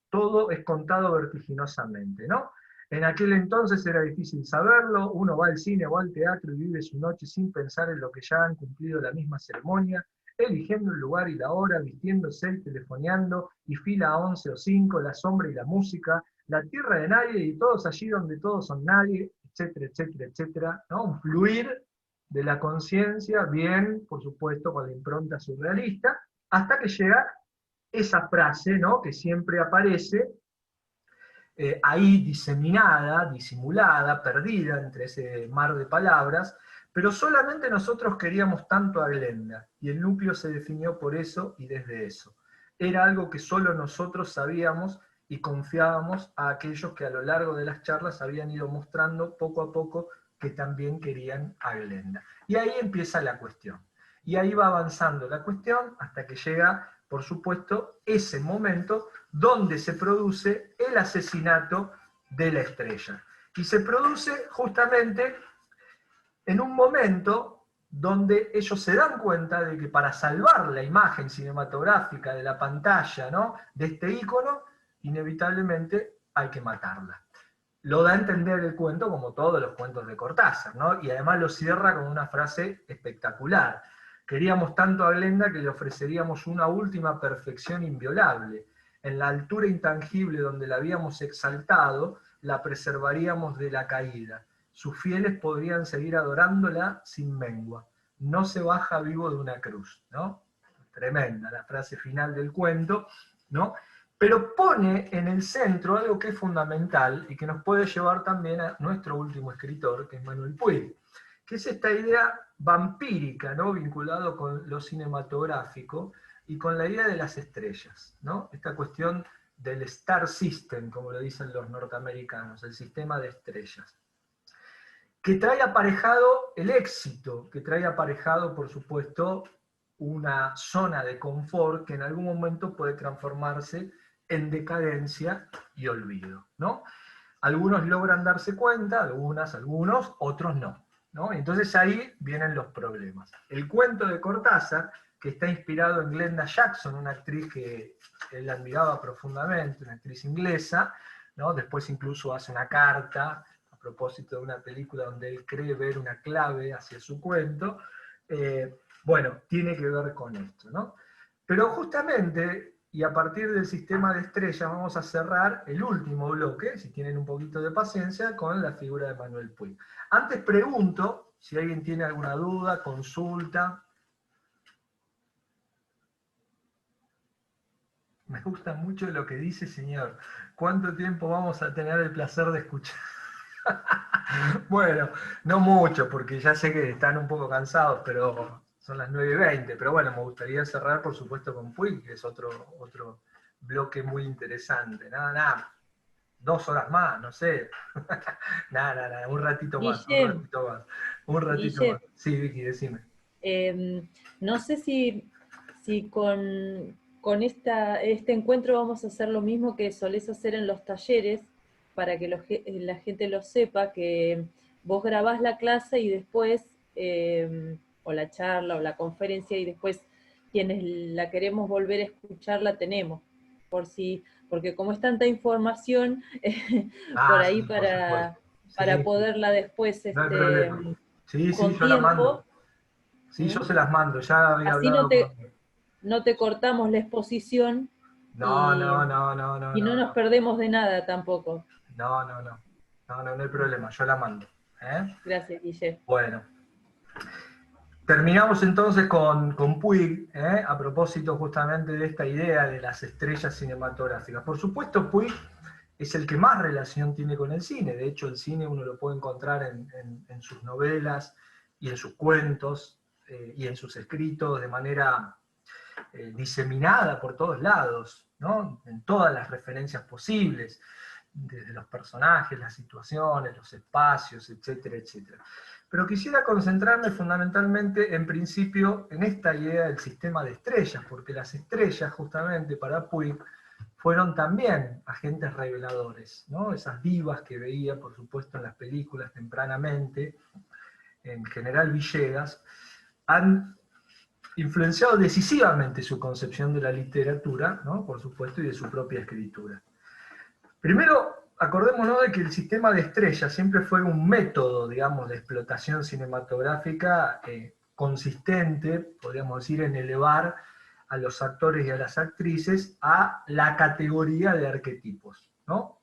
Speaker 1: es contado vertiginosamente, ¿no? En aquel entonces era difícil saberlo, uno va al cine o al teatro y vive su noche sin pensar en lo que ya han cumplido la misma ceremonia, eligiendo el lugar y la hora, vistiéndose y telefoneando, y fila 11 o 5, la sombra y la música, la tierra de nadie y todos allí donde todos son nadie, etcétera, etcétera, etcétera, ¿no? Un fluir de la conciencia, bien, por supuesto, con la impronta surrealista, hasta que llega esa frase, ¿no? Que siempre aparece, ahí diseminada, disimulada, perdida entre ese mar de palabras, pero solamente nosotros queríamos tanto a Glenda, y el núcleo se definió por eso y desde eso. Era algo que solo nosotros sabíamos y confiábamos a aquellos que a lo largo de las charlas habían ido mostrando poco a poco que también querían a Glenda. Y ahí empieza la cuestión. Y ahí va avanzando la cuestión hasta que llega, por supuesto, ese momento donde se produce el asesinato de la estrella. Y se produce justamente en un momento donde ellos se dan cuenta de que para salvar la imagen cinematográfica de la pantalla, ¿no?, de este ícono, inevitablemente hay que matarla. Lo da a entender el cuento como todos los cuentos de Cortázar, ¿no? Y además lo cierra con una frase espectacular. Queríamos tanto a Glenda que le ofreceríamos una última perfección inviolable. En la altura intangible donde la habíamos exaltado, la preservaríamos de la caída. Sus fieles podrían seguir adorándola sin mengua. No se baja vivo de una cruz, ¿no? Tremenda la frase final del cuento, ¿no? Pero pone en el centro algo que es fundamental y que nos puede llevar también a nuestro último escritor, que es Manuel Puig, que es esta idea vampírica, ¿no?, vinculado con lo cinematográfico y con la idea de las estrellas, ¿no? Esta cuestión del Star System, como lo dicen los norteamericanos, el sistema de estrellas, que trae aparejado el éxito, que trae aparejado, por supuesto, una zona de confort que en algún momento puede transformarse en decadencia y olvido, ¿no? Algunos logran darse cuenta, algunos, otros no, ¿no? Entonces ahí vienen los problemas. El cuento de Cortázar, que está inspirado en Glenda Jackson, una actriz que él admiraba profundamente, una actriz inglesa, ¿no? Después incluso hace una carta a propósito de una película donde él cree ver una clave hacia su cuento. Bueno, tiene que ver con esto, ¿no? Pero justamente, y a partir del sistema de estrellas, vamos a cerrar el último bloque, si tienen un poquito de paciencia, con la figura de Manuel Puig. Antes pregunto si alguien tiene alguna duda, consulta. Me gusta mucho lo que dice, señor. ¿Cuánto tiempo vamos a tener el placer de escuchar? Bueno, no mucho, porque ya sé que están un poco cansados, pero son las 9:20. Pero bueno, me gustaría cerrar, por supuesto, con Puig, que es otro bloque muy interesante. Nada, 2 horas más, no sé. Nada, un ratito más. Un ratito más. Sí, Vicky, decime.
Speaker 2: No sé si con este encuentro vamos a hacer lo mismo que solés hacer en los talleres, para que la gente lo sepa, que vos grabás la clase y después, o la charla o la conferencia, y después quienes la queremos volver a escuchar la tenemos, porque como es tanta información, por ahí para poderla después,
Speaker 1: no hay problema. Sí,
Speaker 2: con
Speaker 1: yo
Speaker 2: tiempo,
Speaker 1: la mando. Sí, yo se las mando, ya había
Speaker 2: así
Speaker 1: hablado
Speaker 2: no te cortamos la exposición.
Speaker 1: No,
Speaker 2: y no nos perdemos de nada tampoco.
Speaker 1: No hay problema, yo la mando.
Speaker 2: Gracias, Guille.
Speaker 1: Bueno. Terminamos entonces con Puig, a propósito justamente de esta idea de las estrellas cinematográficas. Por supuesto, Puig es el que más relación tiene con el cine. De hecho, el cine uno lo puede encontrar en sus novelas y en sus cuentos y en sus escritos de manera diseminada por todos lados, ¿no? En todas las referencias posibles, desde los personajes, las situaciones, los espacios, etcétera, etcétera. Pero quisiera concentrarme fundamentalmente, en principio, en esta idea del sistema de estrellas, porque las estrellas, justamente para Puig, fueron también agentes reveladores, ¿no? Esas divas que veía, por supuesto, en las películas tempranamente, en general Villegas, han influenciado decisivamente su concepción de la literatura, ¿no? Por supuesto, y de su propia escritura. Primero, acordémonos de que el sistema de estrellas siempre fue un método, digamos, de explotación cinematográfica consistente, podríamos decir, en elevar a los actores y a las actrices a la categoría de arquetipos, ¿no?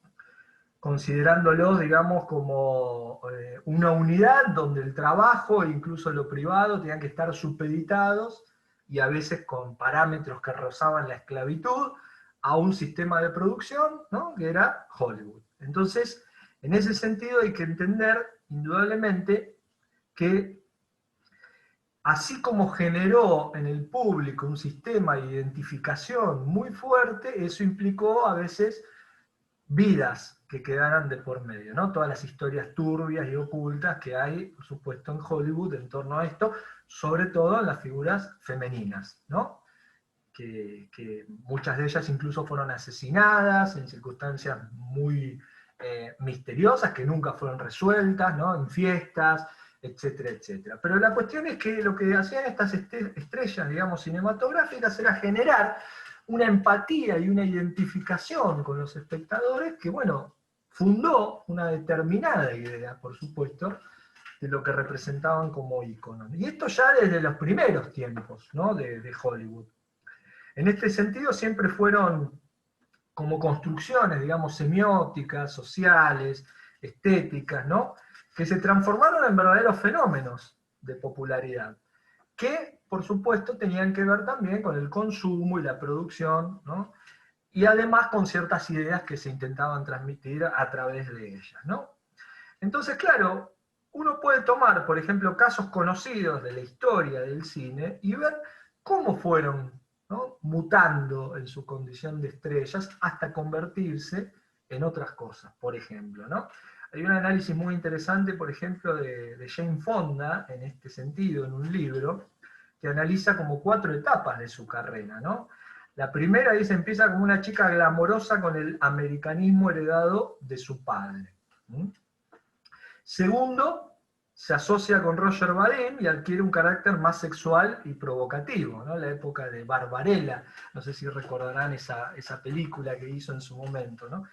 Speaker 1: Considerándolos, digamos, como una unidad donde el trabajo e incluso lo privado tenían que estar supeditados, y a veces con parámetros que rozaban la esclavitud, a un sistema de producción, ¿no? Que era Hollywood. Entonces, en ese sentido hay que entender, indudablemente, que así como generó en el público un sistema de identificación muy fuerte, eso implicó a veces vidas que quedaran de por medio, ¿no? Todas las historias turbias y ocultas que hay, por supuesto, en Hollywood en torno a esto, sobre todo en las figuras femeninas, ¿no? Que muchas de ellas incluso fueron asesinadas en circunstancias muy misteriosas, que nunca fueron resueltas, ¿no? En fiestas, etcétera, etcétera. Pero la cuestión es que lo que hacían estas estrellas, digamos, cinematográficas, era generar una empatía y una identificación con los espectadores que, bueno, fundó una determinada idea, por supuesto, de lo que representaban como íconos. Y esto ya desde los primeros tiempos, ¿no? de Hollywood. En este sentido siempre fueron como construcciones, digamos, semióticas, sociales, estéticas, ¿no? Que se transformaron en verdaderos fenómenos de popularidad, que, por supuesto, tenían que ver también con el consumo y la producción, ¿no? Y además con ciertas ideas que se intentaban transmitir a través de ellas, ¿no? Entonces, claro, uno puede tomar, por ejemplo, casos conocidos de la historia del cine y ver cómo fueron, ¿no? Mutando en su condición de estrellas hasta convertirse en otras cosas, por ejemplo, ¿no? Hay un análisis muy interesante, por ejemplo, de Jane Fonda, en este sentido, en un libro, que analiza como 4 etapas de su carrera, ¿no? La primera, dice, empieza como una chica glamorosa con el americanismo heredado de su padre. Segundo, se asocia con Roger Vadim y adquiere un carácter más sexual y provocativo, ¿no? La época de Barbarella, no sé si recordarán esa película que hizo en su momento, ¿no?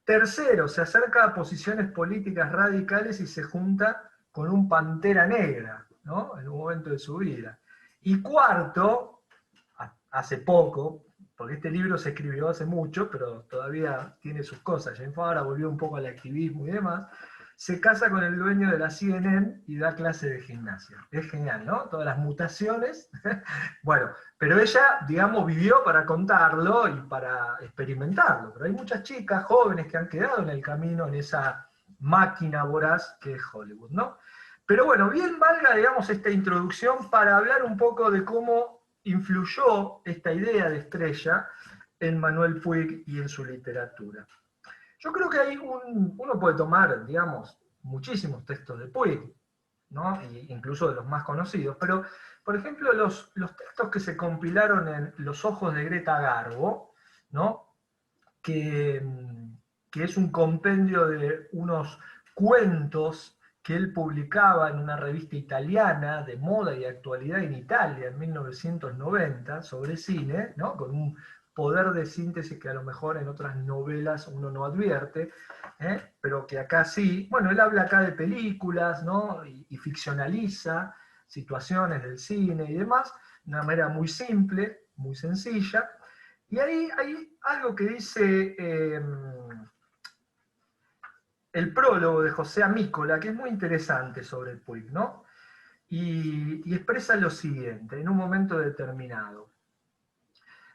Speaker 1: Tercero, se acerca a posiciones políticas radicales y se junta con un Pantera Negra, ¿no? En un momento de su vida. Y cuarto, hace poco, porque este libro se escribió hace mucho, pero todavía tiene sus cosas, Jane Fonda ahora volvió un poco al activismo y demás, se casa con el dueño de la CNN y da clase de gimnasia. Es genial, ¿no? Todas las mutaciones. Bueno, pero ella, digamos, vivió para contarlo y para experimentarlo. Pero hay muchas chicas jóvenes que han quedado en el camino, en esa máquina voraz que es Hollywood, ¿no? Pero bueno, bien valga, digamos, esta introducción para hablar un poco de cómo influyó esta idea de estrella en Manuel Puig y en su literatura. Yo creo que hay uno puede tomar, digamos, muchísimos textos de Puig, ¿no? Incluso de los más conocidos, pero, por ejemplo, los textos que se compilaron en Los ojos de Greta Garbo, ¿no? Que es un compendio de unos cuentos que él publicaba en una revista italiana de moda y actualidad en Italia en 1990 sobre cine, ¿no? Con un poder de síntesis que a lo mejor en otras novelas uno no advierte, pero que acá sí. Bueno, él habla acá de películas, ¿no? y ficcionaliza situaciones del cine y demás, de una manera muy simple, muy sencilla. Y ahí hay algo que dice el prólogo de José Amícola, que es muy interesante sobre el Puig, ¿no? Y expresa lo siguiente, en un momento determinado.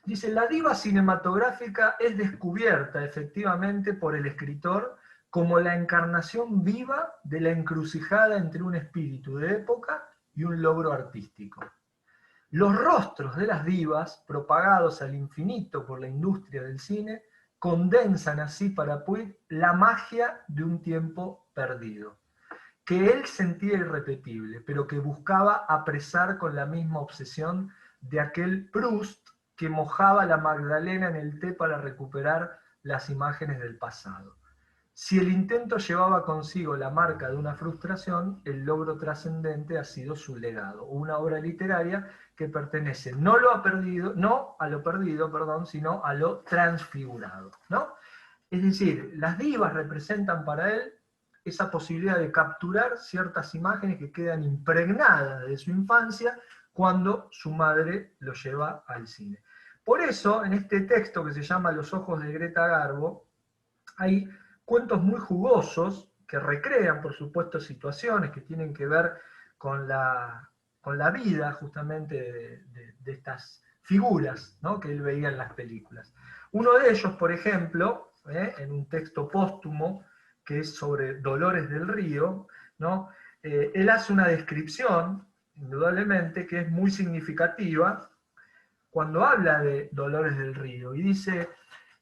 Speaker 1: Dice, la diva cinematográfica es descubierta efectivamente por el escritor como la encarnación viva de la encrucijada entre un espíritu de época y un logro artístico. Los rostros de las divas, propagados al infinito por la industria del cine, condensan así para Puig la magia de un tiempo perdido, que él sentía irrepetible, pero que buscaba apresar con la misma obsesión de aquel Proust que mojaba la magdalena en el té para recuperar las imágenes del pasado. Si el intento llevaba consigo la marca de una frustración, el logro trascendente ha sido su legado, una obra literaria que pertenece no a lo perdido, sino a lo transfigurado, ¿no? Es decir, las divas representan para él esa posibilidad de capturar ciertas imágenes que quedan impregnadas de su infancia cuando su madre lo lleva al cine. Por eso, en este texto que se llama Los ojos de Greta Garbo, hay cuentos muy jugosos que recrean, por supuesto, situaciones que tienen que ver con la vida, justamente, de estas figuras, ¿no?, que él veía en las películas. Uno de ellos, por ejemplo, en un texto póstumo, que es sobre Dolores del Río, ¿no?, él hace una descripción, indudablemente, que es muy significativa, cuando habla de Dolores del Río, y dice: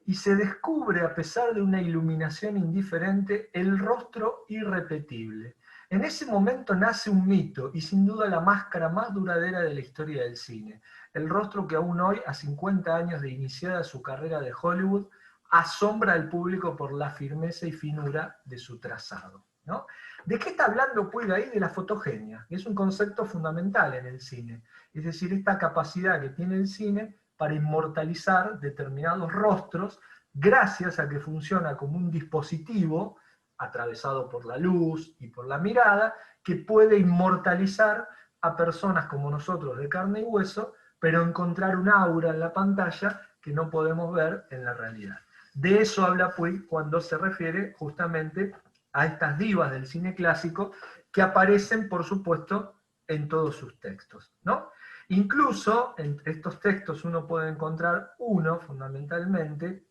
Speaker 1: y se descubre, a pesar de una iluminación indiferente, el rostro irrepetible. En ese momento nace un mito, y sin duda la máscara más duradera de la historia del cine. El rostro que aún hoy, a 50 años de iniciada su carrera de Hollywood, asombra al público por la firmeza y finura de su trazado, ¿no? ¿De qué está hablando Puig ahí? De la fotogenia, que es un concepto fundamental en el cine. Es decir, esta capacidad que tiene el cine para inmortalizar determinados rostros, gracias a que funciona como un dispositivo atravesado por la luz y por la mirada, que puede inmortalizar a personas como nosotros de carne y hueso, pero encontrar un aura en la pantalla que no podemos ver en la realidad. De eso habla Puig cuando se refiere justamente a estas divas del cine clásico que aparecen, por supuesto, en todos sus textos, ¿no? Incluso en estos textos uno puede encontrar uno, fundamentalmente,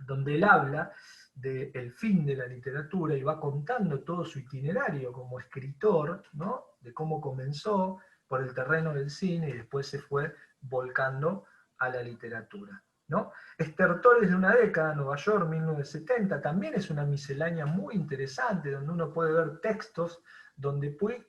Speaker 1: donde él habla del fin de la literatura y va contando todo su itinerario como escritor, ¿no?, de cómo comenzó por el terreno del cine y después se fue volcando a la literatura, ¿no? Estertores de una década, Nueva York, 1970, también es una miscelánea muy interesante, donde uno puede ver textos donde Puig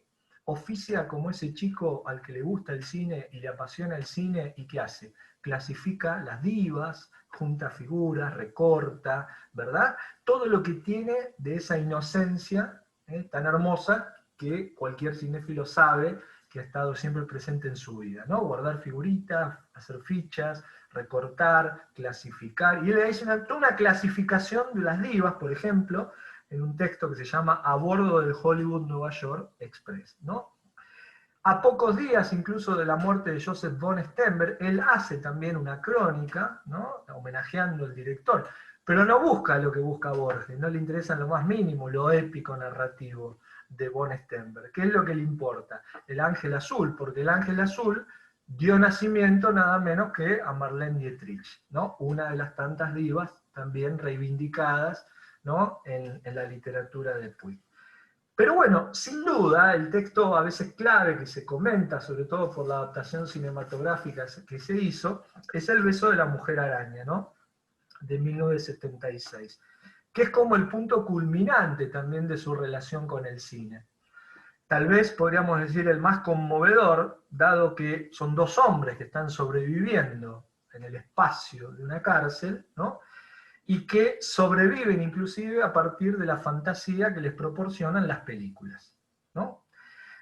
Speaker 1: oficia como ese chico al que le gusta el cine y le apasiona el cine, y ¿qué hace? Clasifica las divas, junta figuras, recorta, ¿verdad? Todo lo que tiene de esa inocencia tan hermosa que cualquier cinéfilo sabe que ha estado siempre presente en su vida, ¿no? Guardar figuritas, hacer fichas, recortar, clasificar, y él dice toda una clasificación de las divas, por ejemplo, en un texto que se llama A bordo del Hollywood Nueva York Express, ¿no? A pocos días incluso de la muerte de Joseph von Sternberg, él hace también una crónica, ¿no?, homenajeando al director, pero no busca lo que busca Borges, no le interesa en lo más mínimo lo épico narrativo de von Sternberg. ¿Qué es lo que le importa? El ángel azul, porque el ángel azul dio nacimiento nada menos que a Marlene Dietrich, ¿no?, una de las tantas divas también reivindicadas, ¿no?, en la literatura de Puig. Pero bueno, sin duda, el texto a veces clave que se comenta, sobre todo por la adaptación cinematográfica que se hizo, es El beso de la mujer araña, ¿no?, de 1976, que es como el punto culminante también de su relación con el cine. Tal vez podríamos decir el más conmovedor, dado que son dos hombres que están sobreviviendo en el espacio de una cárcel, ¿no?, y que sobreviven inclusive a partir de la fantasía que les proporcionan las películas, ¿no?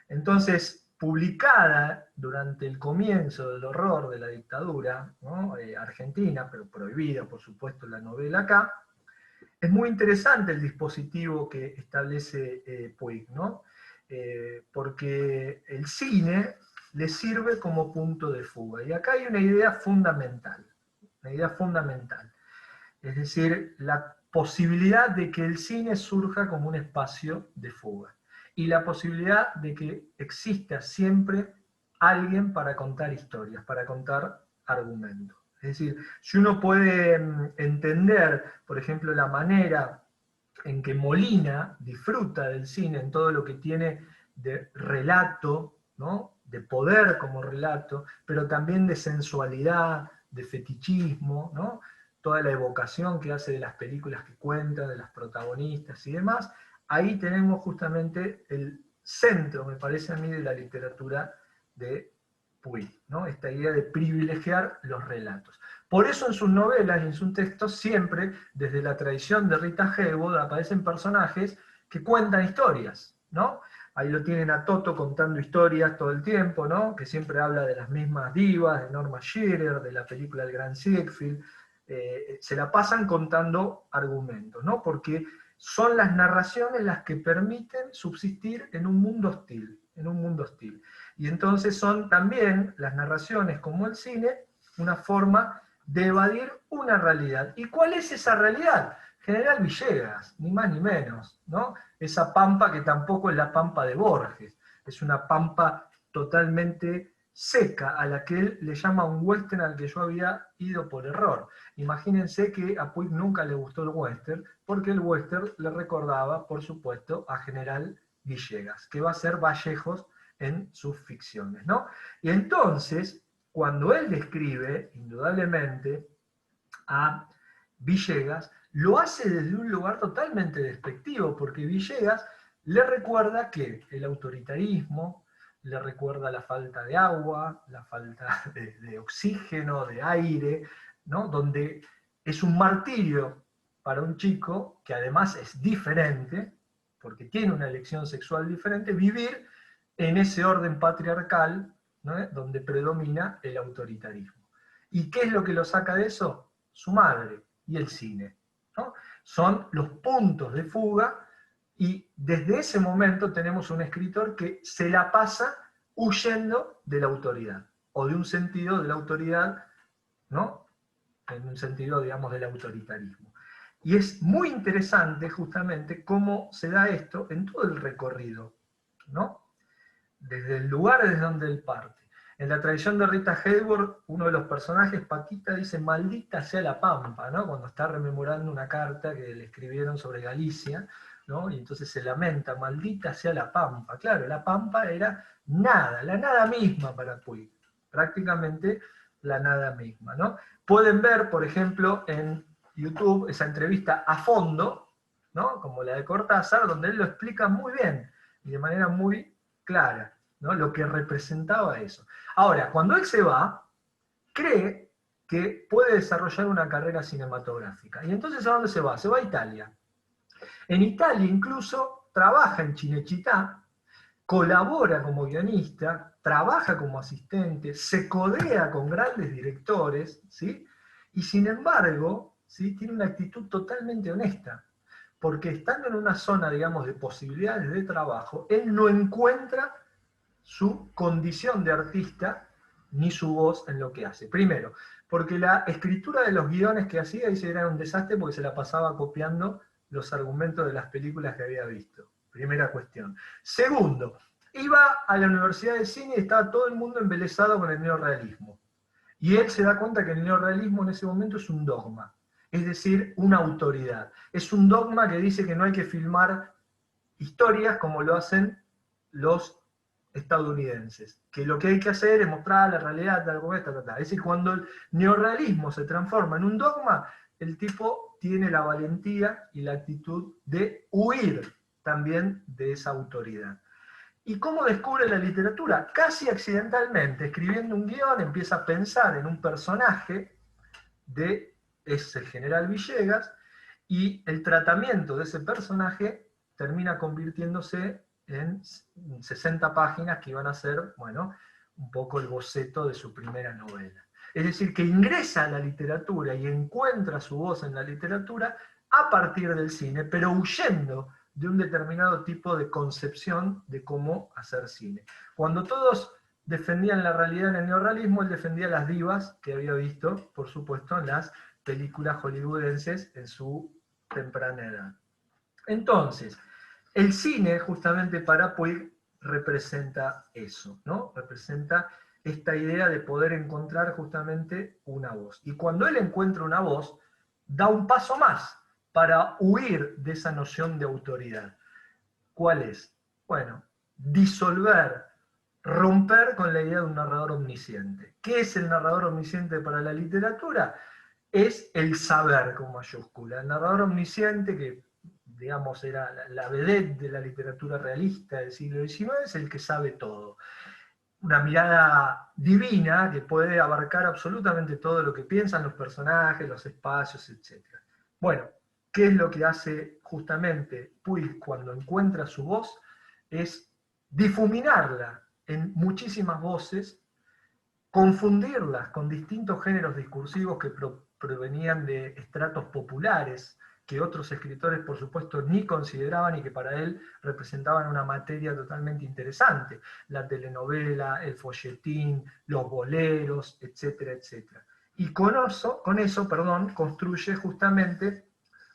Speaker 1: Entonces, publicada durante el comienzo del horror de la dictadura, ¿no?, argentina, pero prohibida, por supuesto, la novela acá, es muy interesante el dispositivo que establece Puig, ¿no? Porque el cine le sirve como punto de fuga. Y acá hay una idea fundamental, es decir, la posibilidad de que el cine surja como un espacio de fuga, y la posibilidad de que exista siempre alguien para contar historias, para contar argumentos. Es decir, si uno puede entender, por ejemplo, la manera en que Molina disfruta del cine en todo lo que tiene de relato, ¿no?, de poder como relato, pero también de sensualidad, de fetichismo, ¿no?, toda la evocación que hace de las películas que cuenta, de las protagonistas y demás, ahí tenemos justamente el centro, me parece a mí, de la literatura de Puig, ¿no? Esta idea de privilegiar los relatos. Por eso en sus novelas y en sus textos siempre, desde la tradición de Rita Hayworth, aparecen personajes que cuentan historias, ¿no? Ahí lo tienen a Toto contando historias todo el tiempo, ¿no? Que siempre habla de las mismas divas, de Norma Shearer, de la película El Gran Ziegfeld. Se la pasan contando argumentos, ¿no? Porque son las narraciones las que permiten subsistir en un mundo hostil, Y entonces son también las narraciones, como el cine, una forma de evadir una realidad. ¿Y cuál es esa realidad? General Villegas, ni más ni menos, ¿no? Esa pampa que tampoco es la pampa de Borges, es una pampa totalmente seca, a la que él le llama un western al que yo había ido por error. Imagínense que a Puig nunca le gustó el western, porque el western le recordaba, por supuesto, a General Villegas, que va a ser Vallejos en sus ficciones, ¿no? Y entonces, cuando él describe, indudablemente, a Villegas, lo hace desde un lugar totalmente despectivo, porque Villegas le recuerda que el autoritarismo, le recuerda la falta de agua, la falta de oxígeno, de aire, ¿no? Donde es un martirio para un chico, que además es diferente, porque tiene una elección sexual diferente, vivir en ese orden patriarcal, ¿no? Donde predomina el autoritarismo. ¿Y qué es lo que lo saca de eso? Su madre y el cine, ¿no? Son los puntos de fuga, y desde ese momento tenemos un escritor que se la pasa huyendo de la autoridad, o de un sentido de la autoridad, ¿no? En un sentido, digamos, del autoritarismo. Y es muy interesante justamente cómo se da esto en todo el recorrido, ¿no? Desde el lugar desde donde él parte. En la tradición de Rita Hayworth, uno de los personajes, Paquita, dice, maldita sea la Pampa, ¿no? Cuando está rememorando una carta que le escribieron sobre Galicia, ¿no? Y entonces se lamenta, maldita sea la Pampa. Claro, la Pampa era nada, la nada misma para Puig, prácticamente la nada misma, ¿no? Pueden ver, por ejemplo, en YouTube esa entrevista a fondo, ¿no? Como la de Cortázar, donde él lo explica muy bien y de manera muy clara, ¿no? Lo que representaba eso. Ahora, cuando él se va, cree que puede desarrollar una carrera cinematográfica. Y entonces, ¿a dónde se va? Se va a Italia. En Italia incluso trabaja en Cinecittà, colabora como guionista, trabaja como asistente, se codea con grandes directores, ¿sí? Y sin embargo, ¿sí? Tiene una actitud totalmente honesta, porque estando en una zona, digamos, de posibilidades de trabajo, él no encuentra su condición de artista ni su voz en lo que hace. Primero, porque la escritura de los guiones que hacía, dice, era un desastre porque se la pasaba copiando los argumentos de las películas que había visto. Primera cuestión. Segundo, iba a la Universidad de Cine y estaba todo el mundo embelesado con el neorrealismo. Y él se da cuenta que el neorrealismo en ese momento es un dogma, es decir, una autoridad. Es un dogma que dice que no hay que filmar historias como lo hacen los estadounidenses, que lo que hay que hacer es mostrar la realidad, tal como esta, Es decir, cuando el neorrealismo se transforma en un dogma, el tipo tiene la valentía y la actitud de huir también de esa autoridad. ¿Y cómo descubre la literatura? Casi accidentalmente, escribiendo un guión, empieza a pensar en un personaje de ese general Villegas, y el tratamiento de ese personaje termina convirtiéndose en 60 páginas que iban a ser, bueno, un poco el boceto de su primera novela. Es decir, que ingresa a la literatura y encuentra su voz en la literatura a partir del cine, pero huyendo de un determinado tipo de concepción de cómo hacer cine. Cuando todos defendían la realidad en el neorrealismo, él defendía las divas que había visto, por supuesto, en las películas hollywoodenses en su temprana edad. Entonces, el cine, justamente para Puig, representa eso, ¿no? Representa esta idea de poder encontrar justamente una voz. Y cuando él encuentra una voz, da un paso más para huir de esa noción de autoridad. ¿Cuál es? Bueno, disolver, romper con la idea de un narrador omnisciente. ¿Qué es el narrador omnisciente para la literatura? Es el saber con mayúscula. El narrador omnisciente, que digamos era la vedette de la literatura realista del siglo XIX, es el que sabe todo. una mirada divina que puede abarcar absolutamente todo lo que piensan los personajes, los espacios, etc. Bueno, ¿qué es lo que hace justamente Puig cuando encuentra su voz? Es difuminarla en muchísimas voces, confundirlas con distintos géneros discursivos que provenían de estratos populares, que otros escritores, por supuesto, ni consideraban y que para él representaban una materia totalmente interesante. La telenovela, el folletín, los boleros, etcétera, etcétera. Y con eso, construye justamente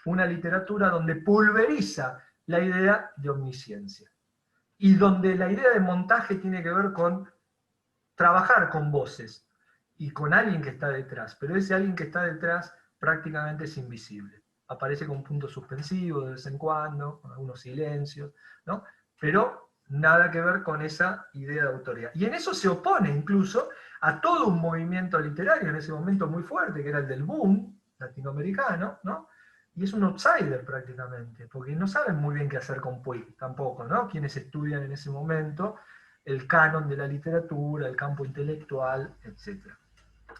Speaker 1: una literatura donde pulveriza la idea de omnisciencia. Y donde la idea de montaje tiene que ver con trabajar con voces y con alguien que está detrás, pero ese alguien que está detrás prácticamente es invisible. Aparece con puntos suspensivos de vez en cuando, con algunos silencios, ¿no? Pero nada que ver con esa idea de autoría. Y en eso se opone incluso a todo un movimiento literario en ese momento muy fuerte, que era el del boom latinoamericano, ¿no? Y es un outsider prácticamente, porque no saben muy bien qué hacer con Puig tampoco, ¿no? Quienes estudian en ese momento el canon de la literatura, el campo intelectual, etc.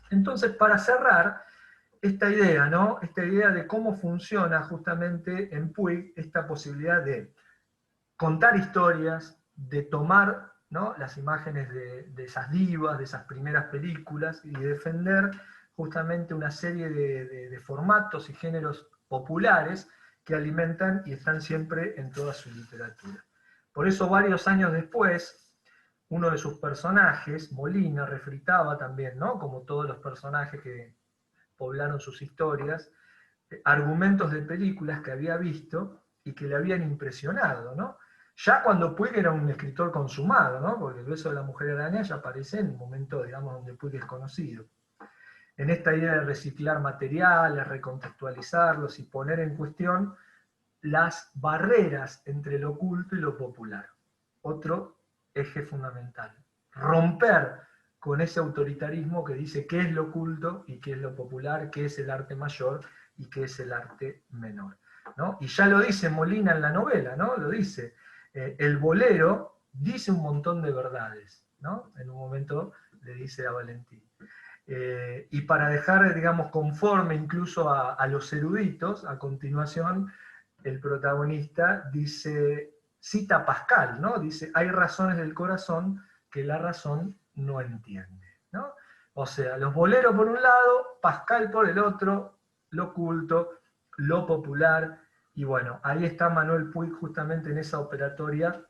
Speaker 1: Entonces, para cerrar, esta idea, ¿no? Esta idea de cómo funciona justamente en Puig esta posibilidad de contar historias, de tomar, ¿no?, las imágenes de esas divas, de esas primeras películas, y defender justamente una serie de formatos y géneros populares que alimentan y están siempre en toda su literatura. Por eso, varios años después, uno de sus personajes, Molina, refritaba también, ¿no?, como todos los personajes que poblaron sus historias, argumentos de películas que había visto y que le habían impresionado, ¿no? Ya cuando Puig era un escritor consumado, ¿no? Porque El beso de la mujer araña ya aparece en un momento, digamos, donde Puig es conocido. En esta idea de reciclar materiales, recontextualizarlos y poner en cuestión las barreras entre lo oculto y lo popular. Otro eje fundamental. Romper con ese autoritarismo que dice qué es lo oculto y qué es lo popular, qué es el arte mayor y qué es el arte menor, ¿no? Y ya lo dice Molina en la novela, ¿no? Lo dice. El bolero dice un montón de verdades, ¿no? En un momento le dice a Valentín. Y para dejar, digamos, conforme incluso a los eruditos, a continuación, el protagonista dice, cita a Pascal, ¿no? Dice, hay razones del corazón que la razón no entiende, ¿no? O sea, los boleros por un lado, Pascal por el otro, lo culto, lo popular, y bueno, ahí está Manuel Puig justamente en esa operatoria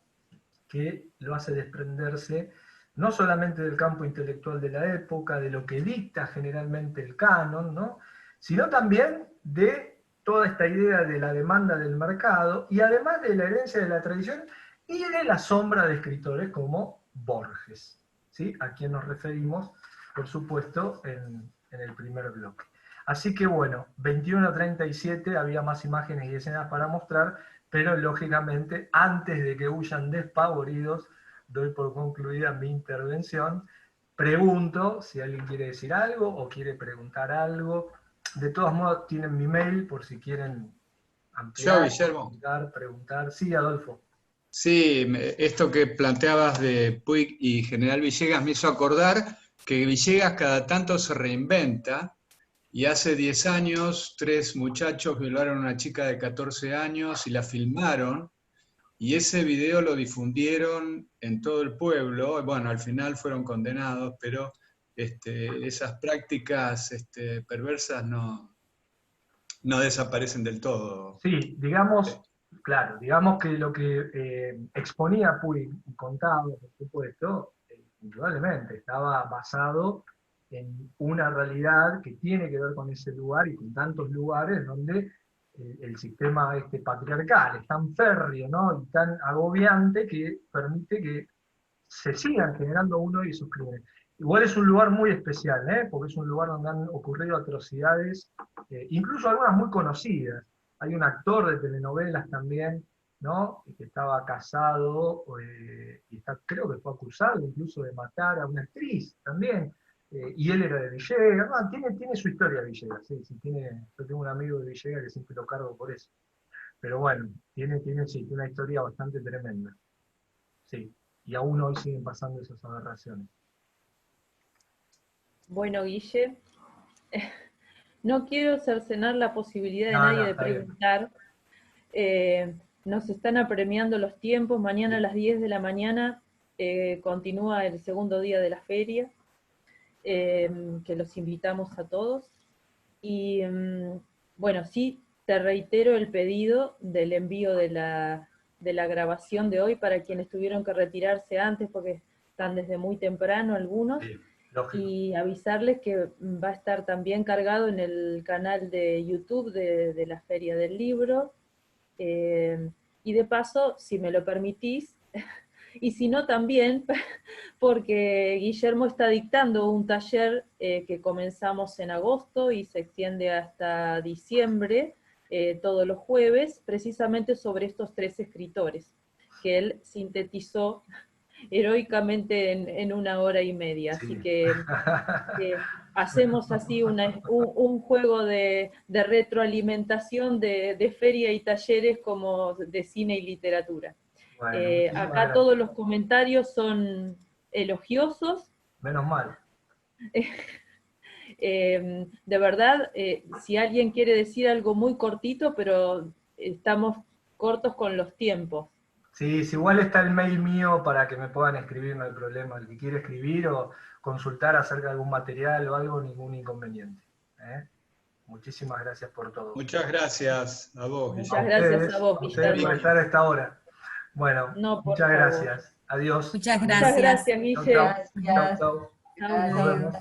Speaker 1: que lo hace desprenderse no solamente del campo intelectual de la época, de lo que dicta generalmente el canon, ¿no?, sino también de toda esta idea de la demanda del mercado, y además de la herencia de la tradición y de la sombra de escritores como Borges, ¿sí?, a quien nos referimos, por supuesto, en el primer bloque. Así que bueno, 21:37, había más imágenes y escenas para mostrar, pero lógicamente, antes de que huyan despavoridos, doy por concluida mi intervención. Pregunto si alguien quiere decir algo o quiere preguntar algo. De todos modos, tienen mi mail por si quieren ampliar,
Speaker 11: Guillermo.
Speaker 1: preguntar. Sí, Adolfo.
Speaker 11: Sí, esto que planteabas de Puig y General Villegas me hizo acordar que Villegas cada tanto se reinventa, y hace 10 años 3 muchachos violaron a una chica de 14 años y la filmaron, y ese video lo difundieron en todo el pueblo. Bueno, al final fueron condenados, pero esas prácticas perversas no desaparecen del todo.
Speaker 1: Sí, digamos, claro, digamos que lo que exponía Puig y contaba, por supuesto, indudablemente estaba basado en una realidad que tiene que ver con ese lugar y con tantos lugares donde el sistema patriarcal es tan férreo, ¿no?, y tan agobiante que permite que se sigan generando uno de esos crímenes. Igual es un lugar muy especial, porque es un lugar donde han ocurrido atrocidades, incluso algunas muy conocidas. Hay un actor de telenovelas también, ¿no?, que estaba casado, y creo que fue acusado incluso de matar a una actriz también, y él era de Villegas. Tiene su historia Villegas, sí, yo tengo un amigo de Villegas que siempre lo cargo por eso. Pero bueno, tiene una historia bastante tremenda. Sí. y aún hoy siguen pasando esas aberraciones.
Speaker 2: Bueno, Guille, no quiero cercenar la posibilidad de
Speaker 1: No,
Speaker 2: nadie
Speaker 1: no,
Speaker 2: de
Speaker 1: está bien.
Speaker 2: preguntar. Nos están apremiando los tiempos. Mañana a las 10 de la mañana continúa el segundo día de la feria, que los invitamos a todos. Y bueno, sí, te reitero el pedido del envío de la grabación de hoy para quienes tuvieron que retirarse antes, porque están desde muy temprano algunos.
Speaker 1: Sí, lógico.
Speaker 2: Y avisarles que va a estar también cargado en el canal de YouTube de la Feria del Libro. Y de paso, si me lo permitís, y si no también, porque Guillermo está dictando un taller que comenzamos en agosto y se extiende hasta diciembre, todos los jueves, precisamente sobre estos 3 escritores, que él sintetizó heroicamente en 1 hora y media.
Speaker 1: Sí.
Speaker 2: Así que hacemos así un juego de retroalimentación de feria y talleres como de cine y literatura.
Speaker 1: Bueno,
Speaker 2: Acá
Speaker 1: gracias.
Speaker 2: todos los comentarios son elogiosos.
Speaker 1: Menos mal.
Speaker 2: De verdad, si alguien quiere decir algo muy cortito, pero estamos cortos con los tiempos.
Speaker 1: Sí, si igual está el mail mío para que me puedan escribir, no hay problema. El que quiere escribir o consultar acerca de algún material o algo, ningún inconveniente. Muchísimas gracias por todo.
Speaker 11: Muchas gracias a vos, Guillermo.
Speaker 2: Muchas gracias a vos,
Speaker 1: ustedes por
Speaker 2: Guillermo.
Speaker 1: estar a esta hora. Bueno,
Speaker 2: No, por
Speaker 1: muchas
Speaker 2: favor.
Speaker 1: gracias. Adiós.
Speaker 12: Muchas
Speaker 2: Muchas
Speaker 12: gracias.
Speaker 2: gracias, Guille.
Speaker 1: Chau, chau. Chau, chau.
Speaker 2: Chau.
Speaker 1: Nos vemos.